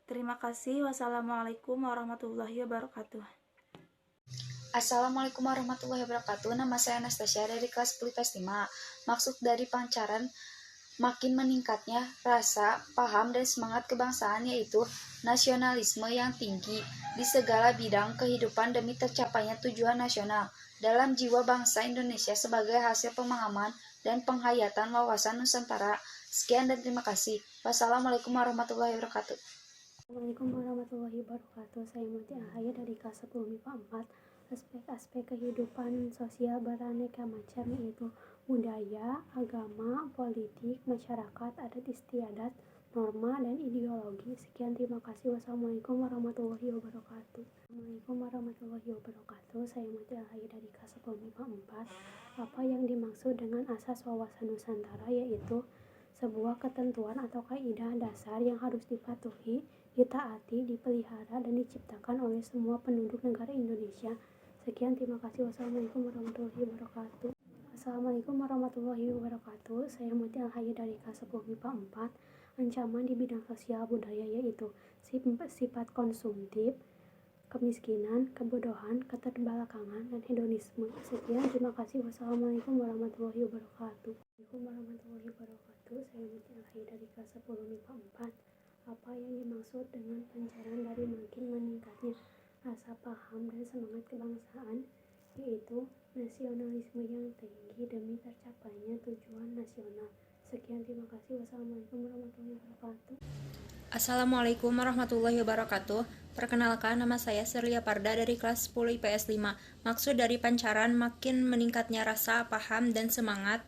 Terima kasih. Wassalamualaikum warahmatullahi wabarakatuh. Assalamualaikum warahmatullahi wabarakatuh. Nama saya Anastasia dari kelas 10 IPS 5. Maksud dari pancaran makin meningkatnya rasa, paham, dan semangat kebangsaan yaitu nasionalisme yang tinggi di segala bidang kehidupan demi tercapainya tujuan nasional dalam jiwa bangsa Indonesia sebagai hasil pemahaman dan penghayatan wawasan Nusantara. Sekian dan terima kasih. Wassalamualaikum warahmatullahi wabarakatuh. Assalamualaikum warahmatullahi wabarakatuh. Saya Mati Ahaya dari kelas 10 MIPA 4. Aspek-aspek kehidupan sosial beraneka macam yaitu budaya, agama, politik, masyarakat, adat istiadat, norma, dan ideologi. Sekian, terima kasih. Wassalamualaikum warahmatullahi wabarakatuh. Assalamualaikum warahmatullahi wabarakatuh. Saya Mati Ahaya dari kelas 10 MIPA 4. Apa yang dimaksud dengan asas wawasan Nusantara yaitu sebuah ketentuan atau kaidah dasar yang harus dipatuhi, ditaati, dipelihara, dan diciptakan oleh semua penduduk negara Indonesia. Sekian, terima kasih. Wassalamualaikum warahmatullahi wabarakatuh. Assalamualaikum warahmatullahi wabarakatuh. Saya Mati Ahaya dari kelas 10 MIPA 4. Ancaman di bidang sosial budaya yaitu sifat konsumtif, kemiskinan, kebodohan, keterbelakangan, dan hedonisme. Sekian, terima kasih. Wassalamualaikum warahmatullahi wabarakatuh. Assalamualaikum warahmatullahi wabarakatuh. Saya Mati Ahaya dari kelas 10 MIPA 4. Apa yang dimaksud dengan pancaran dari makin meningkatnya rasa paham dan semangat kebangsaan yaitu nasionalisme yang tinggi demi tercapainya tujuan nasional. Sekian, terima kasih. Wassalamualaikum warahmatullahi wabarakatuh. Assalamualaikum warahmatullahi wabarakatuh. Perkenalkan, nama saya Serlia Parda dari kelas 10 IPS 5. Maksud dari pancaran makin meningkatnya rasa paham dan semangat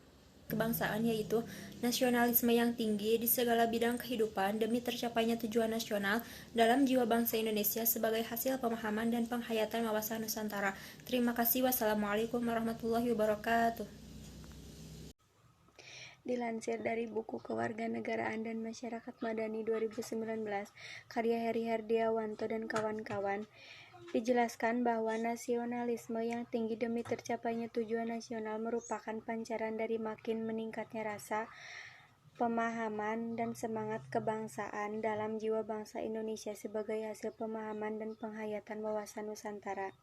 kebangsaan yaitu nasionalisme yang tinggi di segala bidang kehidupan demi tercapainya tujuan nasional dalam jiwa bangsa Indonesia sebagai hasil pemahaman dan penghayatan wawasan Nusantara. Terima kasih. Wassalamualaikum warahmatullahi wabarakatuh. Dilansir dari buku Kewarganegaraan dan Masyarakat Madani 2019, karya Heri Herdiawanto dan kawan-kawan, dijelaskan bahwa nasionalisme yang tinggi demi tercapainya tujuan nasional merupakan pancaran dari makin meningkatnya rasa, pemahaman, dan semangat kebangsaan dalam jiwa bangsa Indonesia sebagai hasil pemahaman dan penghayatan wawasan Nusantara.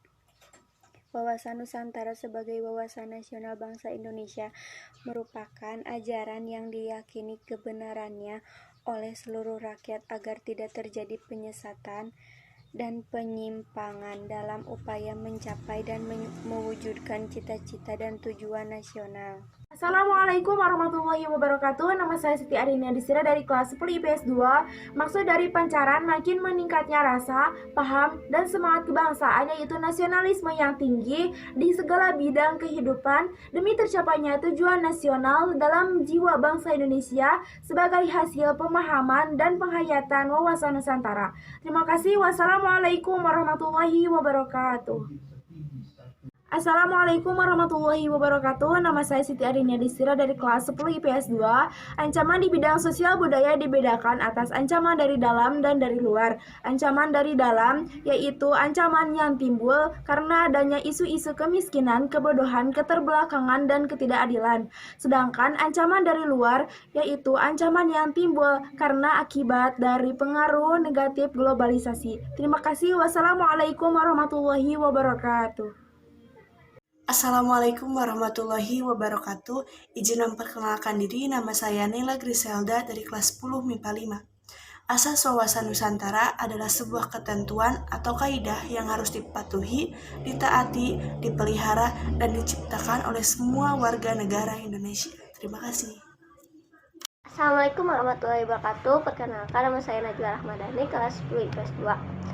Wawasan Nusantara sebagai wawasan nasional bangsa Indonesia merupakan ajaran yang diyakini kebenarannya oleh seluruh rakyat agar tidak terjadi penyesatan dan penyimpangan dalam upaya mencapai dan mewujudkan cita-cita dan tujuan nasional. Assalamualaikum warahmatullahi wabarakatuh. Nama saya Siti Arinia Disira dari kelas 10 IPS 2. Maksud dari pancaran makin meningkatnya rasa, paham, dan semangat kebangsaan yaitu nasionalisme yang tinggi di segala bidang kehidupan demi tercapainya tujuan nasional dalam jiwa bangsa Indonesia sebagai hasil pemahaman dan penghayatan wawasan Nusantara. Terima kasih. Wassalamualaikum warahmatullahi wabarakatuh. Assalamualaikum warahmatullahi wabarakatuh. Nama saya Siti Arinia Disira dari kelas 10 IPS 2. Ancaman di bidang sosial budaya dibedakan atas ancaman dari dalam dan dari luar. Ancaman dari dalam yaitu ancaman yang timbul karena adanya isu-isu kemiskinan, kebodohan, keterbelakangan, dan ketidakadilan. Sedangkan ancaman dari luar yaitu ancaman yang timbul karena akibat dari pengaruh negatif globalisasi. Terima kasih. Wassalamualaikum warahmatullahi wabarakatuh. Assalamualaikum warahmatullahi wabarakatuh. Izin memperkenalkan diri, nama saya Nela Griselda dari kelas 10 MIPA 5. Asas wawasan Nusantara adalah sebuah ketentuan atau kaidah yang harus dipatuhi, ditaati, dipelihara, dan diciptakan oleh semua warga negara Indonesia. Terima kasih. Assalamualaikum warahmatullahi wabarakatuh. Perkenalkan, nama saya Najwa Rahmadani, kelas 10 IPS 2.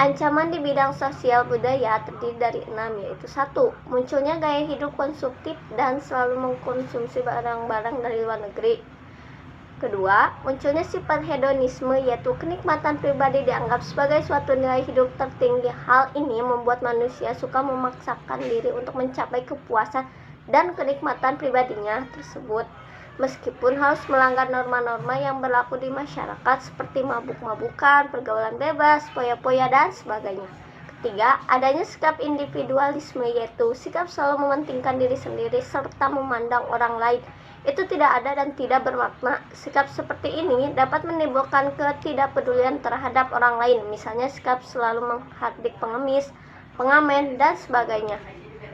Ancaman di bidang sosial budaya terdiri dari 6, yaitu 1. Munculnya gaya hidup konsumtif dan selalu mengkonsumsi barang-barang dari luar negeri. Kedua, munculnya sifat hedonisme, yaitu kenikmatan pribadi dianggap sebagai suatu nilai hidup tertinggi. Hal ini membuat manusia suka memaksakan diri untuk mencapai kepuasan dan kenikmatan pribadinya tersebut, meskipun harus melanggar norma-norma yang berlaku di masyarakat seperti mabuk-mabukan, pergaulan bebas, poya-poya, dan sebagainya. 3. Adanya sikap individualisme, yaitu sikap selalu mementingkan diri sendiri serta memandang orang lain itu tidak ada dan tidak bermakna. Sikap seperti ini dapat menimbulkan ketidakpedulian terhadap orang lain, misalnya sikap selalu menghardik pengemis, pengamen, dan sebagainya.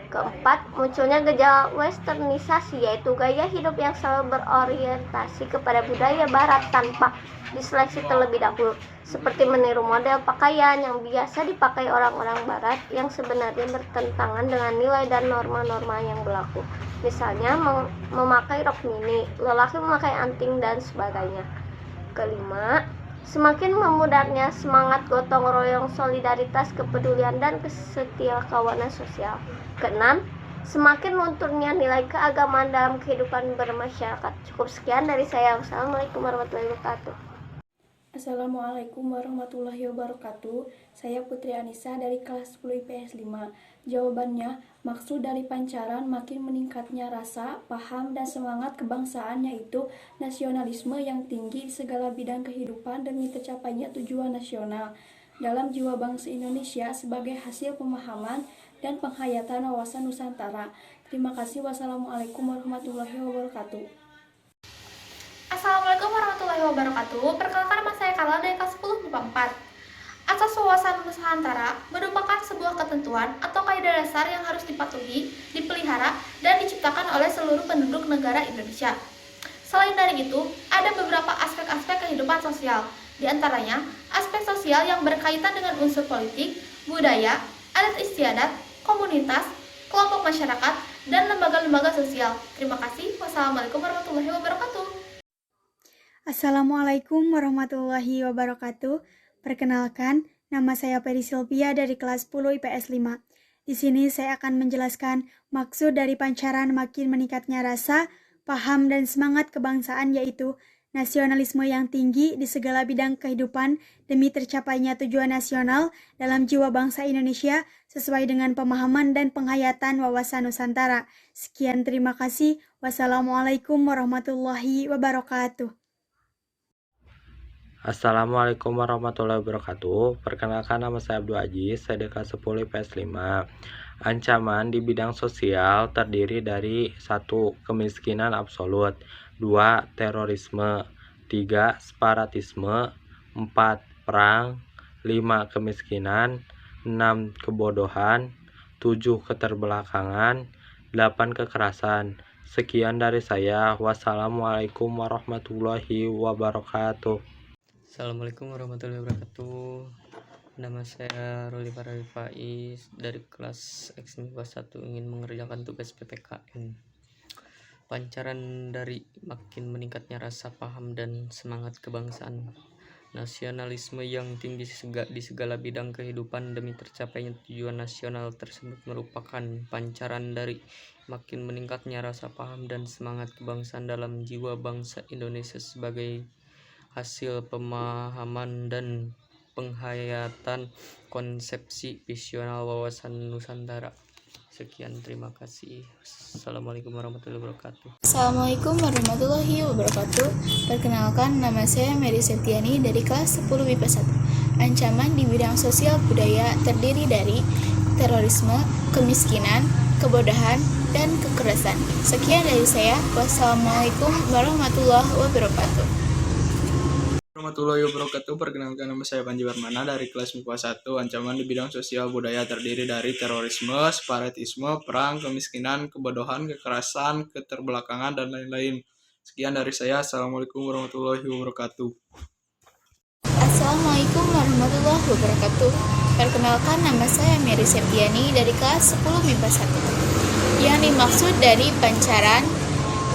Keempat, munculnya gejala westernisasi, yaitu gaya hidup yang selalu berorientasi kepada budaya barat tanpa diseleksi terlebih dahulu, seperti meniru model pakaian yang biasa dipakai orang-orang barat yang sebenarnya bertentangan dengan nilai dan norma-norma yang berlaku. Misalnya memakai rok mini, lelaki memakai anting, dan sebagainya. Kelima, semakin memudarnya semangat gotong royong, solidaritas, kepedulian, dan kesetiakawanan sosial. Keenam, semakin lunturnya nilai keagamaan dalam kehidupan bermasyarakat. Cukup sekian dari saya. Wassalamualaikum warahmatullahi wabarakatuh. Assalamualaikum warahmatullahi wabarakatuh. Saya Putri Anissa dari kelas 10 IPS 5. Jawabannya, maksud dari pancaran makin meningkatnya rasa, paham, dan semangat kebangsaan, yaitu nasionalisme yang tinggi di segala bidang kehidupan demi tercapainya tujuan nasional dalam jiwa bangsa Indonesia sebagai hasil pemahaman dan penghayatan wawasan Nusantara. Terima kasih. Wassalamualaikum warahmatullahi wabarakatuh. Assalamualaikum warahmatullahi wabarakatuh. Perkenalkan, nama saya Carla dari kelas 10 MIPA 4. Asas wawasan Nusantara merupakan sebuah ketentuan atau kaidah dasar yang harus dipatuhi, dipelihara, dan diciptakan oleh seluruh penduduk negara Indonesia. Selain dari itu, ada beberapa aspek-aspek kehidupan sosial. Di antaranya, aspek sosial yang berkaitan dengan unsur politik, budaya, adat istiadat, komunitas, kelompok masyarakat, dan lembaga-lembaga sosial. Terima kasih. Wassalamualaikum warahmatullahi wabarakatuh. Assalamualaikum warahmatullahi wabarakatuh. Perkenalkan, nama saya Peri Silvia dari kelas 10 IPS 5. Di sini saya akan menjelaskan maksud dari pancaran makin meningkatnya rasa, paham, dan semangat kebangsaan, yaitu nasionalisme yang tinggi di segala bidang kehidupan demi tercapainya tujuan nasional dalam jiwa bangsa Indonesia sesuai dengan pemahaman dan penghayatan wawasan Nusantara. Sekian, terima kasih. Wassalamualaikum warahmatullahi wabarakatuh. Assalamualaikum warahmatullahi wabarakatuh. Perkenalkan, nama saya Abdul Aziz, saya di kelas 10 IPS 5. Ancaman di bidang sosial terdiri dari 1. Kemiskinan absolut, 2. Terorisme, 3. Separatisme, 4. Perang, 5. Kemiskinan, 6. Kebodohan, 7. Keterbelakangan, 8. Kekerasan. Sekian dari saya. Wassalamualaikum warahmatullahi wabarakatuh. Assalamualaikum warahmatullahi wabarakatuh. Nama saya Ruli Farali Faiz dari kelas X MIPA 1 ingin mengerjakan tugas PPKN. Pancaran dari makin meningkatnya rasa paham dan semangat kebangsaan, nasionalisme yang tinggi di segala bidang kehidupan demi tercapainya tujuan nasional tersebut merupakan pancaran dari makin meningkatnya rasa paham dan semangat kebangsaan dalam jiwa bangsa Indonesia sebagai hasil pemahaman dan penghayatan konsepsi visional wawasan Nusantara. Sekian, terima kasih. Assalamualaikum warahmatullahi wabarakatuh. Assalamualaikum warahmatullahi wabarakatuh. Perkenalkan, nama saya Mary Septiani dari kelas 10 MIPA 1. Ancaman di bidang sosial budaya terdiri dari terorisme, kemiskinan, kebodohan, dan kekerasan. Sekian dari saya. Wassalamualaikum warahmatullahi wabarakatuh. Warahmatullahi wabarakatuh. Perkenalkan, nama saya Panji Warmana dari kelas MIPA 1. Ancaman di bidang sosial budaya terdiri dari terorisme, separatisme, perang, kemiskinan, kebodohan, kekerasan, keterbelakangan, dan lain-lain. Sekian dari saya. Assalamualaikum warahmatullahi wabarakatuh. Assalamualaikum warahmatullahi wabarakatuh. Perkenalkan, nama saya Mary Septiani dari kelas 10 MIPA 1. Yang dimaksud dari pancaran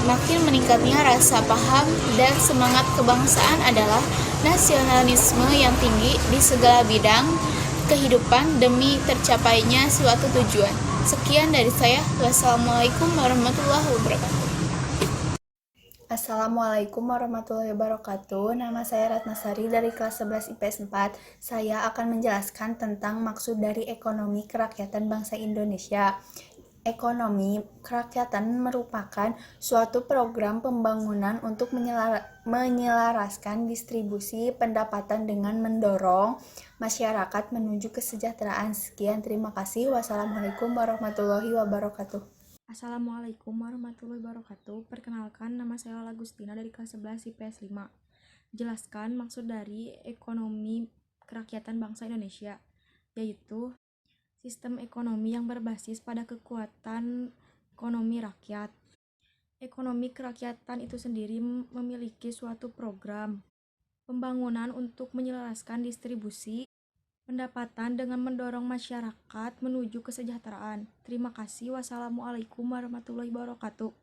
makin meningkatnya rasa paham dan semangat kebangsaan adalah nasionalisme yang tinggi di segala bidang kehidupan demi tercapainya suatu tujuan. Sekian dari saya. Wassalamualaikum warahmatullahi wabarakatuh. Assalamualaikum warahmatullahi wabarakatuh. Nama saya Ratnasari dari kelas 11 IPS 4. Saya akan menjelaskan tentang maksud dari ekonomi kerakyatan bangsa Indonesia. Ekonomi kerakyatan merupakan suatu program pembangunan untuk menyelaraskan distribusi pendapatan dengan mendorong masyarakat menuju kesejahteraan. Sekian, terima kasih. Wassalamualaikum warahmatullahi wabarakatuh. Assalamualaikum warahmatullahi wabarakatuh. Perkenalkan, nama saya Lala Agustina dari kelas 11 IPS 5. Jelaskan maksud dari ekonomi kerakyatan bangsa Indonesia, yaitu sistem ekonomi yang berbasis pada kekuatan ekonomi rakyat. Ekonomi kerakyatan itu sendiri memiliki suatu program pembangunan untuk menyelaraskan distribusi pendapatan dengan mendorong masyarakat menuju kesejahteraan. Terima kasih. Wassalamualaikum warahmatullahi wabarakatuh.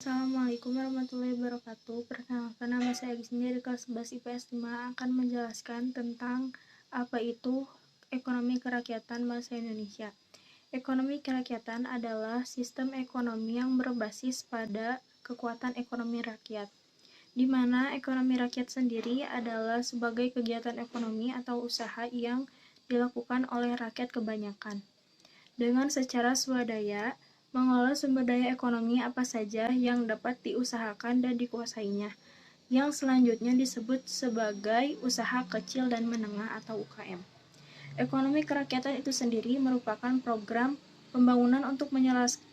Assalamualaikum warahmatullahi wabarakatuh. Perkenalkan, nama saya Gisnya dari kelas 11 IPS 5 akan menjelaskan tentang apa itu ekonomi kerakyatan bangsa Indonesia. Ekonomi kerakyatan adalah sistem ekonomi yang berbasis pada kekuatan ekonomi rakyat, di mana ekonomi rakyat sendiri adalah sebagai kegiatan ekonomi atau usaha yang dilakukan oleh rakyat kebanyakan, dengan secara swadaya mengelola sumber daya ekonomi apa saja yang dapat diusahakan dan dikuasainya, yang selanjutnya disebut sebagai usaha kecil dan menengah atau UKM. Ekonomi kerakyatan itu sendiri merupakan program pembangunan untuk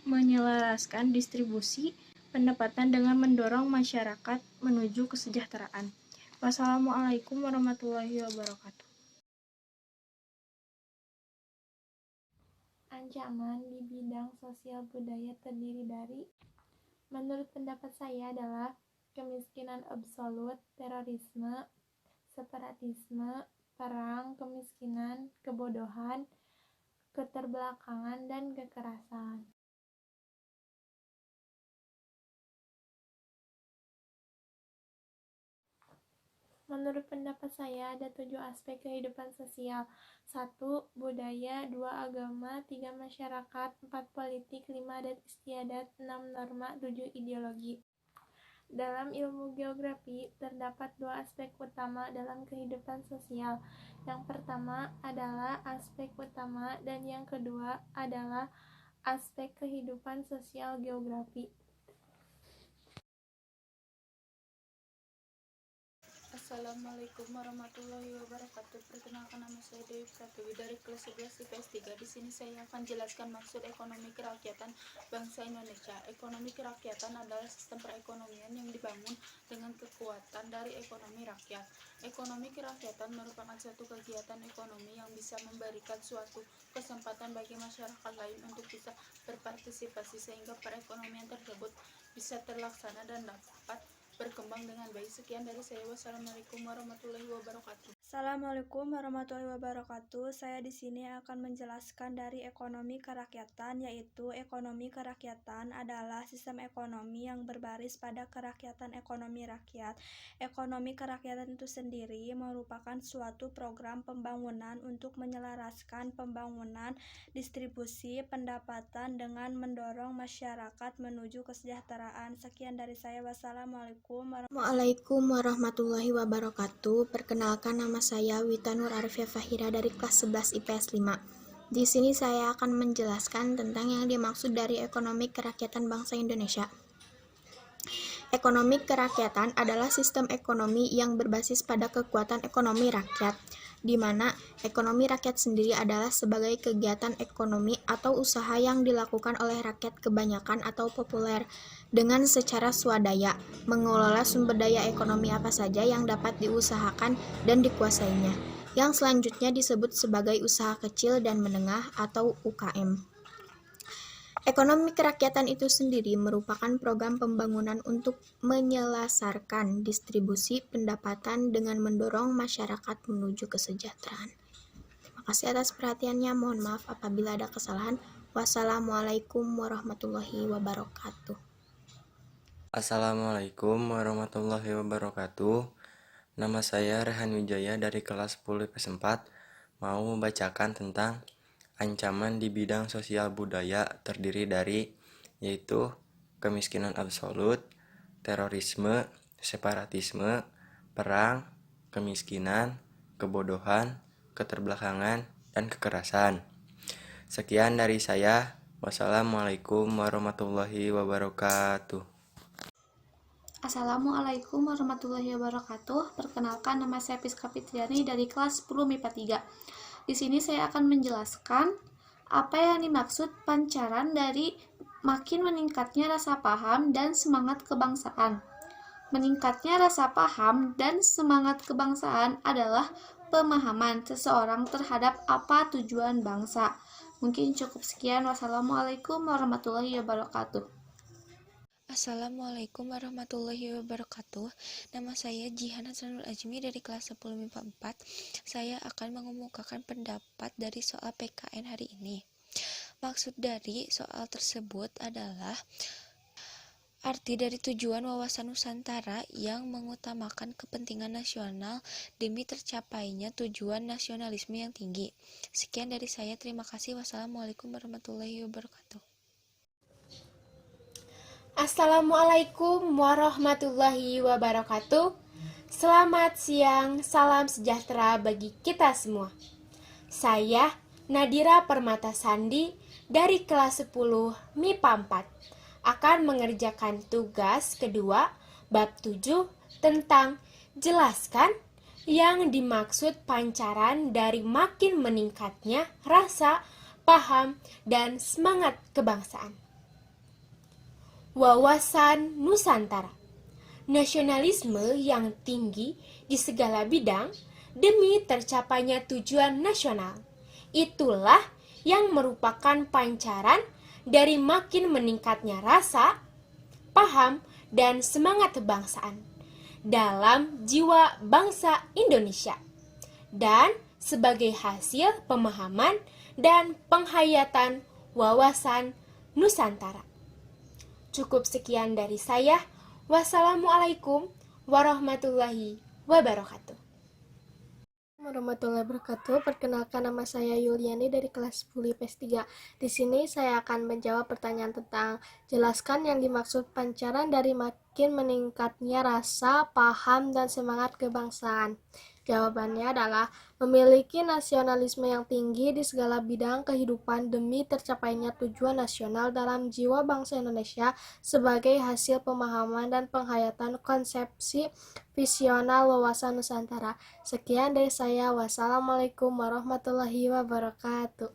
menyelaraskan distribusi pendapatan dengan mendorong masyarakat menuju kesejahteraan. Wassalamualaikum warahmatullahi wabarakatuh. Ancaman di bidang sosial budaya terdiri dari, menurut pendapat saya, adalah kemiskinan absolut, terorisme, separatisme, perang, kemiskinan, kebodohan, keterbelakangan, dan kekerasan. Menurut pendapat saya, ada 7 aspek kehidupan sosial. 1. Budaya, 2. Agama, 3. Masyarakat, 4. Politik, 5. Adat istiadat, 6. Norma, 7. Ideologi. Dalam ilmu geografi, terdapat 2 aspek utama dalam kehidupan sosial. Yang pertama adalah aspek utama dan yang kedua adalah aspek kehidupan sosial geografi. Assalamualaikum warahmatullahi wabarakatuh. Perkenalkan, nama saya Dewi Pratiwi dari kelas 11 IPS 3. Di sini saya akan jelaskan maksud ekonomi kerakyatan bangsa Indonesia. Ekonomi kerakyatan adalah sistem perekonomian yang dibangun dengan kekuatan dari ekonomi rakyat. Ekonomi kerakyatan merupakan suatu kegiatan ekonomi yang bisa memberikan suatu kesempatan bagi masyarakat lain untuk bisa berpartisipasi sehingga perekonomian tersebut bisa terlaksana dan dapat berkembang dengan baik. Sekian dari saya. Wassalamualaikum warahmatullahi wabarakatuh. Assalamualaikum warahmatullahi wabarakatuh. Saya di sini akan menjelaskan dari ekonomi kerakyatan, yaitu ekonomi kerakyatan adalah sistem ekonomi yang berbasis pada kerakyatan ekonomi rakyat. Ekonomi kerakyatan itu sendiri merupakan suatu program pembangunan untuk menyelaraskan pembangunan distribusi pendapatan dengan mendorong masyarakat menuju kesejahteraan. Sekian dari saya. Wassalamualaikum warahmatullahi wabarakatuh. Perkenalkan, nama saya Wita Nur Arifia Fahira dari kelas 11 IPS 5. Di sini saya akan menjelaskan tentang yang dimaksud dari ekonomi kerakyatan bangsa Indonesia. Ekonomi kerakyatan adalah sistem ekonomi yang berbasis pada kekuatan ekonomi rakyat, di mana ekonomi rakyat sendiri adalah sebagai kegiatan ekonomi atau usaha yang dilakukan oleh rakyat kebanyakan atau populer dengan secara swadaya, mengelola sumber daya ekonomi apa saja yang dapat diusahakan dan dikuasainya, yang selanjutnya disebut sebagai usaha kecil dan menengah atau UKM. Ekonomi kerakyatan itu sendiri merupakan program pembangunan untuk menyelaraskan distribusi pendapatan dengan mendorong masyarakat menuju kesejahteraan. Terima kasih atas perhatiannya. Mohon maaf apabila ada kesalahan. Wassalamualaikum warahmatullahi wabarakatuh. Assalamualaikum warahmatullahi wabarakatuh. Nama saya Rehan Wijaya dari kelas 10 IPS 4. Mau membacakan tentang ancaman di bidang sosial budaya terdiri dari, yaitu kemiskinan absolut, terorisme, separatisme, perang, kemiskinan, kebodohan, keterbelakangan, dan kekerasan. Sekian dari saya. Wassalamualaikum warahmatullahi wabarakatuh. Assalamualaikum warahmatullahi wabarakatuh. Perkenalkan, nama saya Piska Fitriani dari kelas 10 MIPA 3. Di sini saya akan menjelaskan apa yang dimaksud pancaran dari makin meningkatnya rasa paham dan semangat kebangsaan. Meningkatnya rasa paham dan semangat kebangsaan adalah pemahaman seseorang terhadap apa tujuan bangsa. Mungkin cukup sekian. Wassalamualaikum warahmatullahi wabarakatuh. Assalamualaikum warahmatullahi wabarakatuh. Nama saya Jihan Hasanul Ajmi dari kelas 10 MIPA 4. Saya akan mengemukakan pendapat dari soal PKN hari ini. Maksud dari soal tersebut adalah arti dari tujuan wawasan Nusantara yang mengutamakan kepentingan nasional demi tercapainya tujuan nasionalisme yang tinggi. Sekian dari saya, terima kasih. Wassalamualaikum warahmatullahi wabarakatuh. Assalamualaikum warahmatullahi wabarakatuh. Selamat siang, salam sejahtera bagi kita semua. Saya Nadira Permata Sandi dari kelas 10 MIPA 4 akan mengerjakan tugas kedua bab 7 tentang jelaskan yang dimaksud pancaran dari makin meningkatnya rasa, paham, dan semangat kebangsaan. Wawasan Nusantara, nasionalisme yang tinggi di segala bidang demi tercapainya tujuan nasional. Itulah yang merupakan pancaran dari makin meningkatnya rasa, paham, dan semangat kebangsaan dalam jiwa bangsa Indonesia, dan sebagai hasil pemahaman dan penghayatan wawasan Nusantara. Cukup sekian dari saya. Wassalamualaikum warahmatullahi wabarakatuh. Warahmatullahi wabarakatuh. Perkenalkan, nama saya Yuliani dari kelas 10 IPS 3. Di sini saya akan menjawab pertanyaan tentang jelaskan yang dimaksud pancaran dari makin meningkatnya rasa, paham, dan semangat kebangsaan. Jawabannya adalah memiliki nasionalisme yang tinggi di segala bidang kehidupan demi tercapainya tujuan nasional dalam jiwa bangsa Indonesia sebagai hasil pemahaman dan penghayatan konsepsi visional wawasan Nusantara. Sekian dari saya. Wassalamualaikum warahmatullahi wabarakatuh.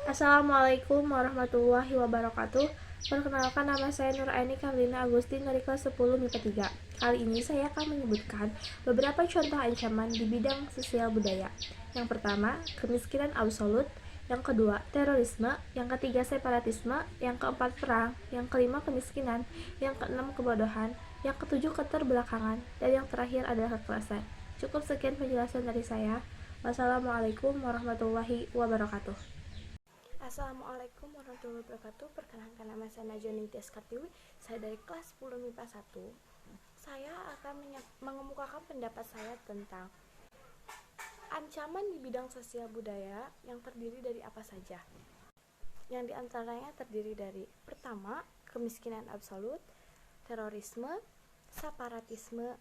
Assalamualaikum warahmatullahi wabarakatuh. Perkenalkan, nama saya Nuraini Karlina Agustin dari kelas 10 MIPA 3. Kali ini saya akan menyebutkan beberapa contoh ancaman di bidang sosial budaya. Yang pertama, kemiskinan absolut. Yang kedua, terorisme. Yang ketiga, separatisme. Yang keempat, perang. Yang kelima, kemiskinan. Yang keenam, kebodohan. Yang ketujuh, keterbelakangan. Dan yang terakhir adalah kekerasan. Cukup sekian penjelasan dari saya. Wassalamualaikum warahmatullahi wabarakatuh. Assalamualaikum warahmatullahi wabarakatuh. Perkenalkan, nama saya Najwa Ningtyas Kartiwi. Saya dari kelas 10 MIPA 1. Saya akan mengemukakan pendapat saya tentang ancaman di bidang sosial budaya yang terdiri dari apa saja. Yang diantaranya terdiri dari pertama, kemiskinan absolut, terorisme, separatisme,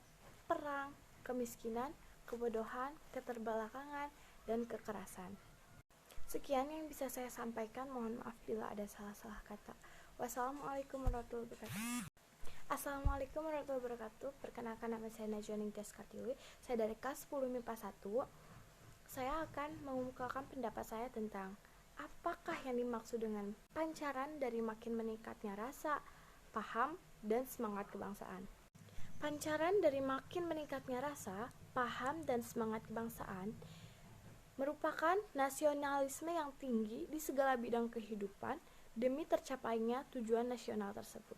perang, kemiskinan, kebodohan, keterbelakangan, dan kekerasan. Sekian yang bisa saya sampaikan, mohon maaf bila ada salah-salah kata. Wassalamualaikum warahmatullahi wabarakatuh. Assalamualaikum warahmatullahi wabarakatuh. Perkenalkan, nama saya Najwa Ningtyas Kartiwi. Saya dari kelas 10 MIPA 1. Saya akan mengemukakan pendapat saya tentang apakah yang dimaksud dengan pancaran dari makin meningkatnya rasa, paham, dan semangat kebangsaan. Pancaran dari makin meningkatnya rasa, paham, dan semangat kebangsaan merupakan nasionalisme yang tinggi di segala bidang kehidupan demi tercapainya tujuan nasional tersebut.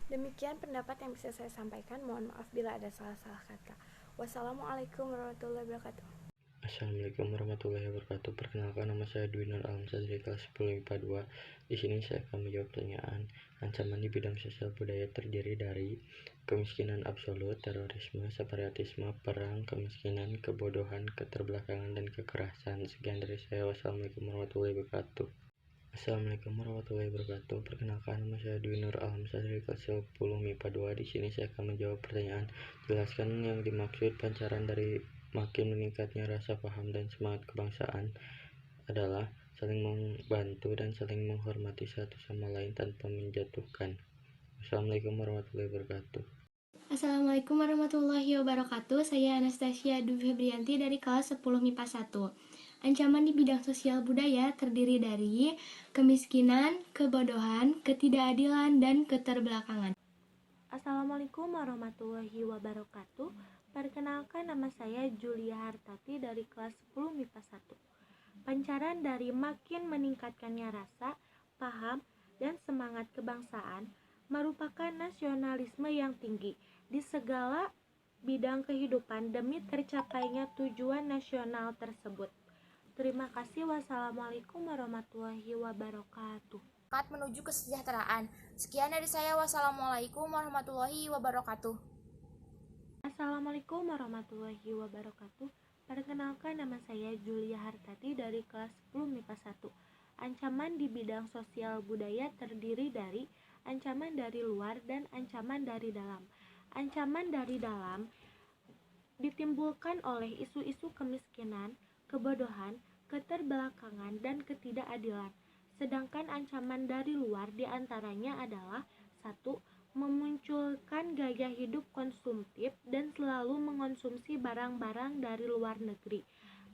Demikian pendapat yang bisa saya sampaikan, mohon maaf bila ada salah-salah kata. Wassalamualaikum warahmatullahi wabarakatuh. Assalamualaikum warahmatullahi wabarakatuh. Perkenalkan, nama saya Dwi Nur Alamsa dari kelas 10 MIPA 2. Di sini saya akan menjawab pertanyaan. Ancaman di bidang sosial budaya terdiri dari kemiskinan absolut, terorisme, separatisme, perang, kemiskinan, kebodohan, keterbelakangan, dan kekerasan. Sekian dari saya. Wassalamualaikum warahmatullahi wabarakatuh. Assalamualaikum warahmatullahi wabarakatuh. Perkenalkan, nama saya Dwi Nur Alamsa dari kelas 10 MIPA 2. Di sini saya akan menjawab pertanyaan. Jelaskan yang dimaksud pancaran dari makin meningkatnya rasa paham dan semangat kebangsaan adalah saling membantu, dan saling menghormati satu sama lain tanpa menjatuhkan. Wassalamualaikum warahmatullahi wabarakatuh. Assalamualaikum warahmatullahi wabarakatuh. Saya Anastasia Dwi Febrianti dari kelas 10 MIPA 1. Ancaman di bidang sosial budaya terdiri dari kemiskinan, kebodohan, ketidakadilan, dan keterbelakangan. Assalamualaikum warahmatullahi wabarakatuh. Perkenalkan, nama saya Julia Hartati dari kelas 10 MIPA 1. Pancaran dari makin meningkatkannya rasa, paham, dan semangat kebangsaan merupakan nasionalisme yang tinggi di segala bidang kehidupan demi tercapainya tujuan nasional tersebut. Terima kasih. Wassalamualaikum warahmatullahi wabarakatuh. Menuju kesejahteraan. Sekian dari saya. Wassalamualaikum warahmatullahi wabarakatuh. Assalamualaikum warahmatullahi wabarakatuh. Perkenalkan, nama saya Julia Hartati dari kelas 10 MIPA 1. Ancaman di bidang sosial budaya terdiri dari ancaman dari luar dan ancaman dari dalam. Ancaman dari dalam ditimbulkan oleh isu-isu kemiskinan, kebodohan, keterbelakangan, dan ketidakadilan. Sedangkan ancaman dari luar diantaranya adalah 1. Memunculkan gaya hidup konsumtif dan selalu mengonsumsi barang-barang dari luar negeri.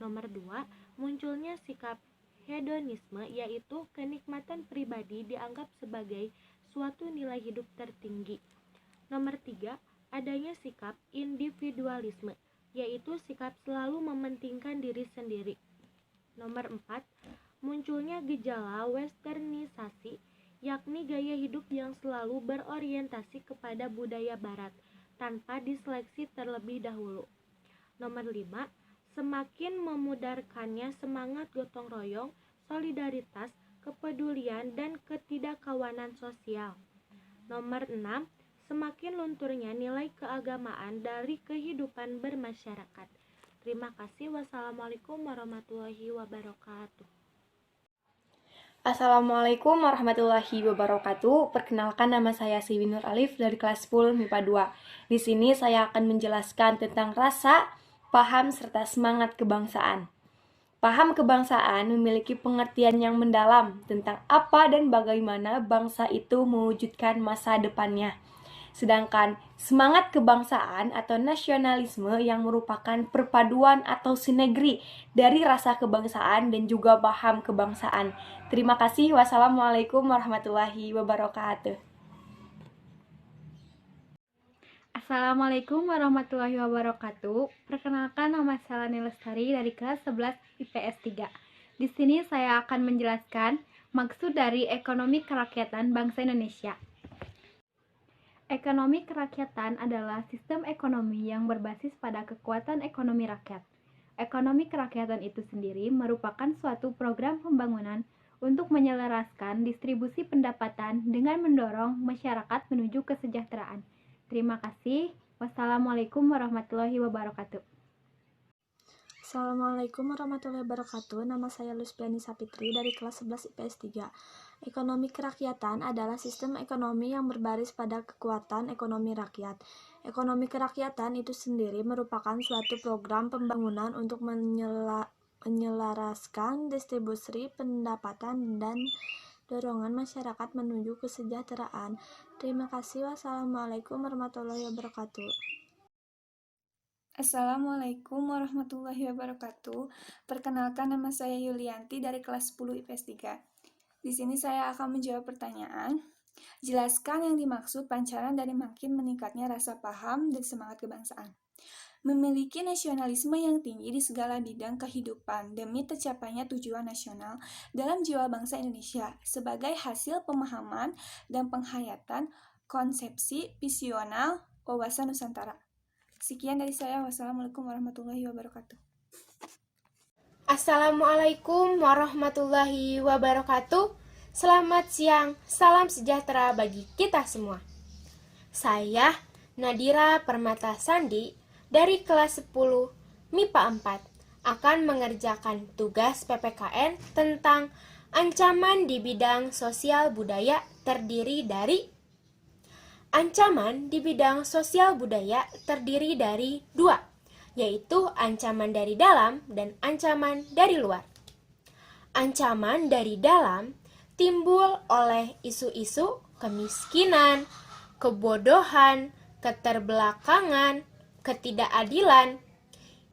Nomor 2, munculnya sikap hedonisme, yaitu kenikmatan pribadi dianggap sebagai suatu nilai hidup tertinggi. Nomor 3, adanya sikap individualisme, yaitu sikap selalu mementingkan diri sendiri. Nomor 4, munculnya gejala westernisasi, yakni gaya hidup yang selalu berorientasi kepada budaya barat tanpa diseleksi terlebih dahulu. Nomor 5, semakin memudarkannya semangat gotong royong, solidaritas, kepedulian, dan ketidakkawanan sosial. Nomor 6, semakin lunturnya nilai keagamaan dari kehidupan bermasyarakat. Terima kasih. Wassalamualaikum warahmatullahi wabarakatuh. Assalamualaikum warahmatullahi wabarakatuh. Perkenalkan, nama saya Siwi Nur Alif dari kelas 10 MIPA 2. Di sini saya akan menjelaskan tentang rasa, paham, serta semangat kebangsaan. Paham kebangsaan memiliki pengertian yang mendalam tentang apa dan bagaimana bangsa itu mewujudkan masa depannya. Sedangkan semangat kebangsaan atau nasionalisme yang merupakan perpaduan atau sinergi dari rasa kebangsaan dan juga paham kebangsaan. Terima kasih. Wassalamualaikum warahmatullahi wabarakatuh. Assalamualaikum warahmatullahi wabarakatuh. Perkenalkan, nama saya Lani Lestari dari kelas 11 IPS 3. Di sini saya akan menjelaskan maksud dari ekonomi kerakyatan bangsa Indonesia. Ekonomi kerakyatan adalah sistem ekonomi yang berbasis pada kekuatan ekonomi rakyat. Ekonomi kerakyatan itu sendiri merupakan suatu program pembangunan untuk menyelaraskan distribusi pendapatan dengan mendorong masyarakat menuju kesejahteraan. Terima kasih. Wassalamualaikum warahmatullahi wabarakatuh. Assalamualaikum warahmatullahi wabarakatuh. Nama saya Luspiani Sapitri dari kelas 11 IPS 3. Ekonomi kerakyatan adalah sistem ekonomi yang berbasis pada kekuatan ekonomi rakyat. Ekonomi kerakyatan itu sendiri merupakan suatu program pembangunan untuk menyelaraskan distribusi pendapatan dan dorongan masyarakat menuju kesejahteraan. Terima kasih. Wassalamualaikum warahmatullahi wabarakatuh. Assalamualaikum warahmatullahi wabarakatuh. Perkenalkan, nama saya Yulianti dari kelas 10 IPS 3. Di sini saya akan menjawab pertanyaan. Jelaskan yang dimaksud pancaran dari makin meningkatnya rasa paham dan semangat kebangsaan. Memiliki nasionalisme yang tinggi di segala bidang kehidupan demi tercapainya tujuan nasional dalam jiwa bangsa Indonesia sebagai hasil pemahaman dan penghayatan konsepsi visional wawasan Nusantara. Sekian dari saya. Wassalamualaikum warahmatullahi wabarakatuh. Assalamualaikum warahmatullahi wabarakatuh. Selamat siang, salam sejahtera bagi kita semua. Saya Nadira Permata Sandi dari kelas 10 MIPA 4 akan mengerjakan tugas PPKN tentang ancaman di bidang sosial budaya terdiri dari ancaman di bidang sosial budaya terdiri dari dua, yaitu ancaman dari dalam dan ancaman dari luar. ancaman dari dalam timbul oleh isu-isu kemiskinan, kebodohan, keterbelakangan, ketidakadilan.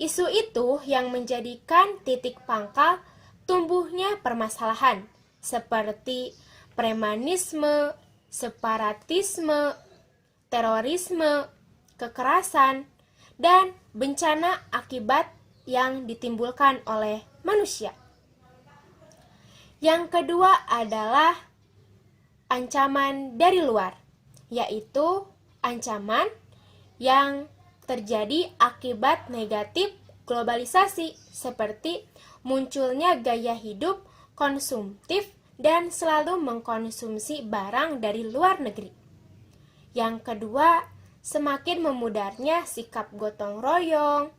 Isu itu yang menjadikan titik pangkal tumbuhnya permasalahan seperti premanisme, separatisme, terorisme, kekerasan, dan bencana akibat yang ditimbulkan oleh manusia. Yang kedua adalah ancaman dari luar, yaitu ancaman yang terjadi akibat negatif globalisasi seperti munculnya gaya hidup konsumtif dan selalu mengkonsumsi barang dari luar negeri. Yang kedua, semakin memudarnya sikap gotong royong,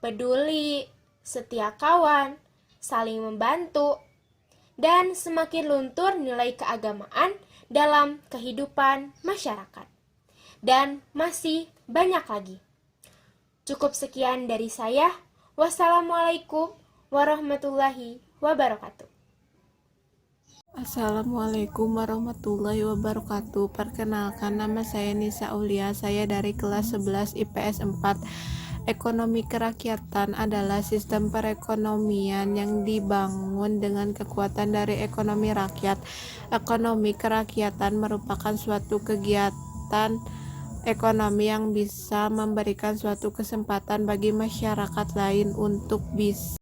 peduli, setia kawan, saling membantu, dan semakin luntur nilai keagamaan dalam kehidupan masyarakat. Dan masih banyak lagi. Cukup sekian dari saya. Wassalamualaikum warahmatullahi wabarakatuh. Assalamualaikum warahmatullahi wabarakatuh. Perkenalkan, nama saya Nisa Aulia. Saya dari kelas 11 IPS 4. Ekonomi kerakyatan adalah sistem perekonomian yang dibangun dengan kekuatan dari ekonomi rakyat. Ekonomi kerakyatan merupakan suatu kegiatan ekonomi yang bisa memberikan suatu kesempatan bagi masyarakat lain untuk bisa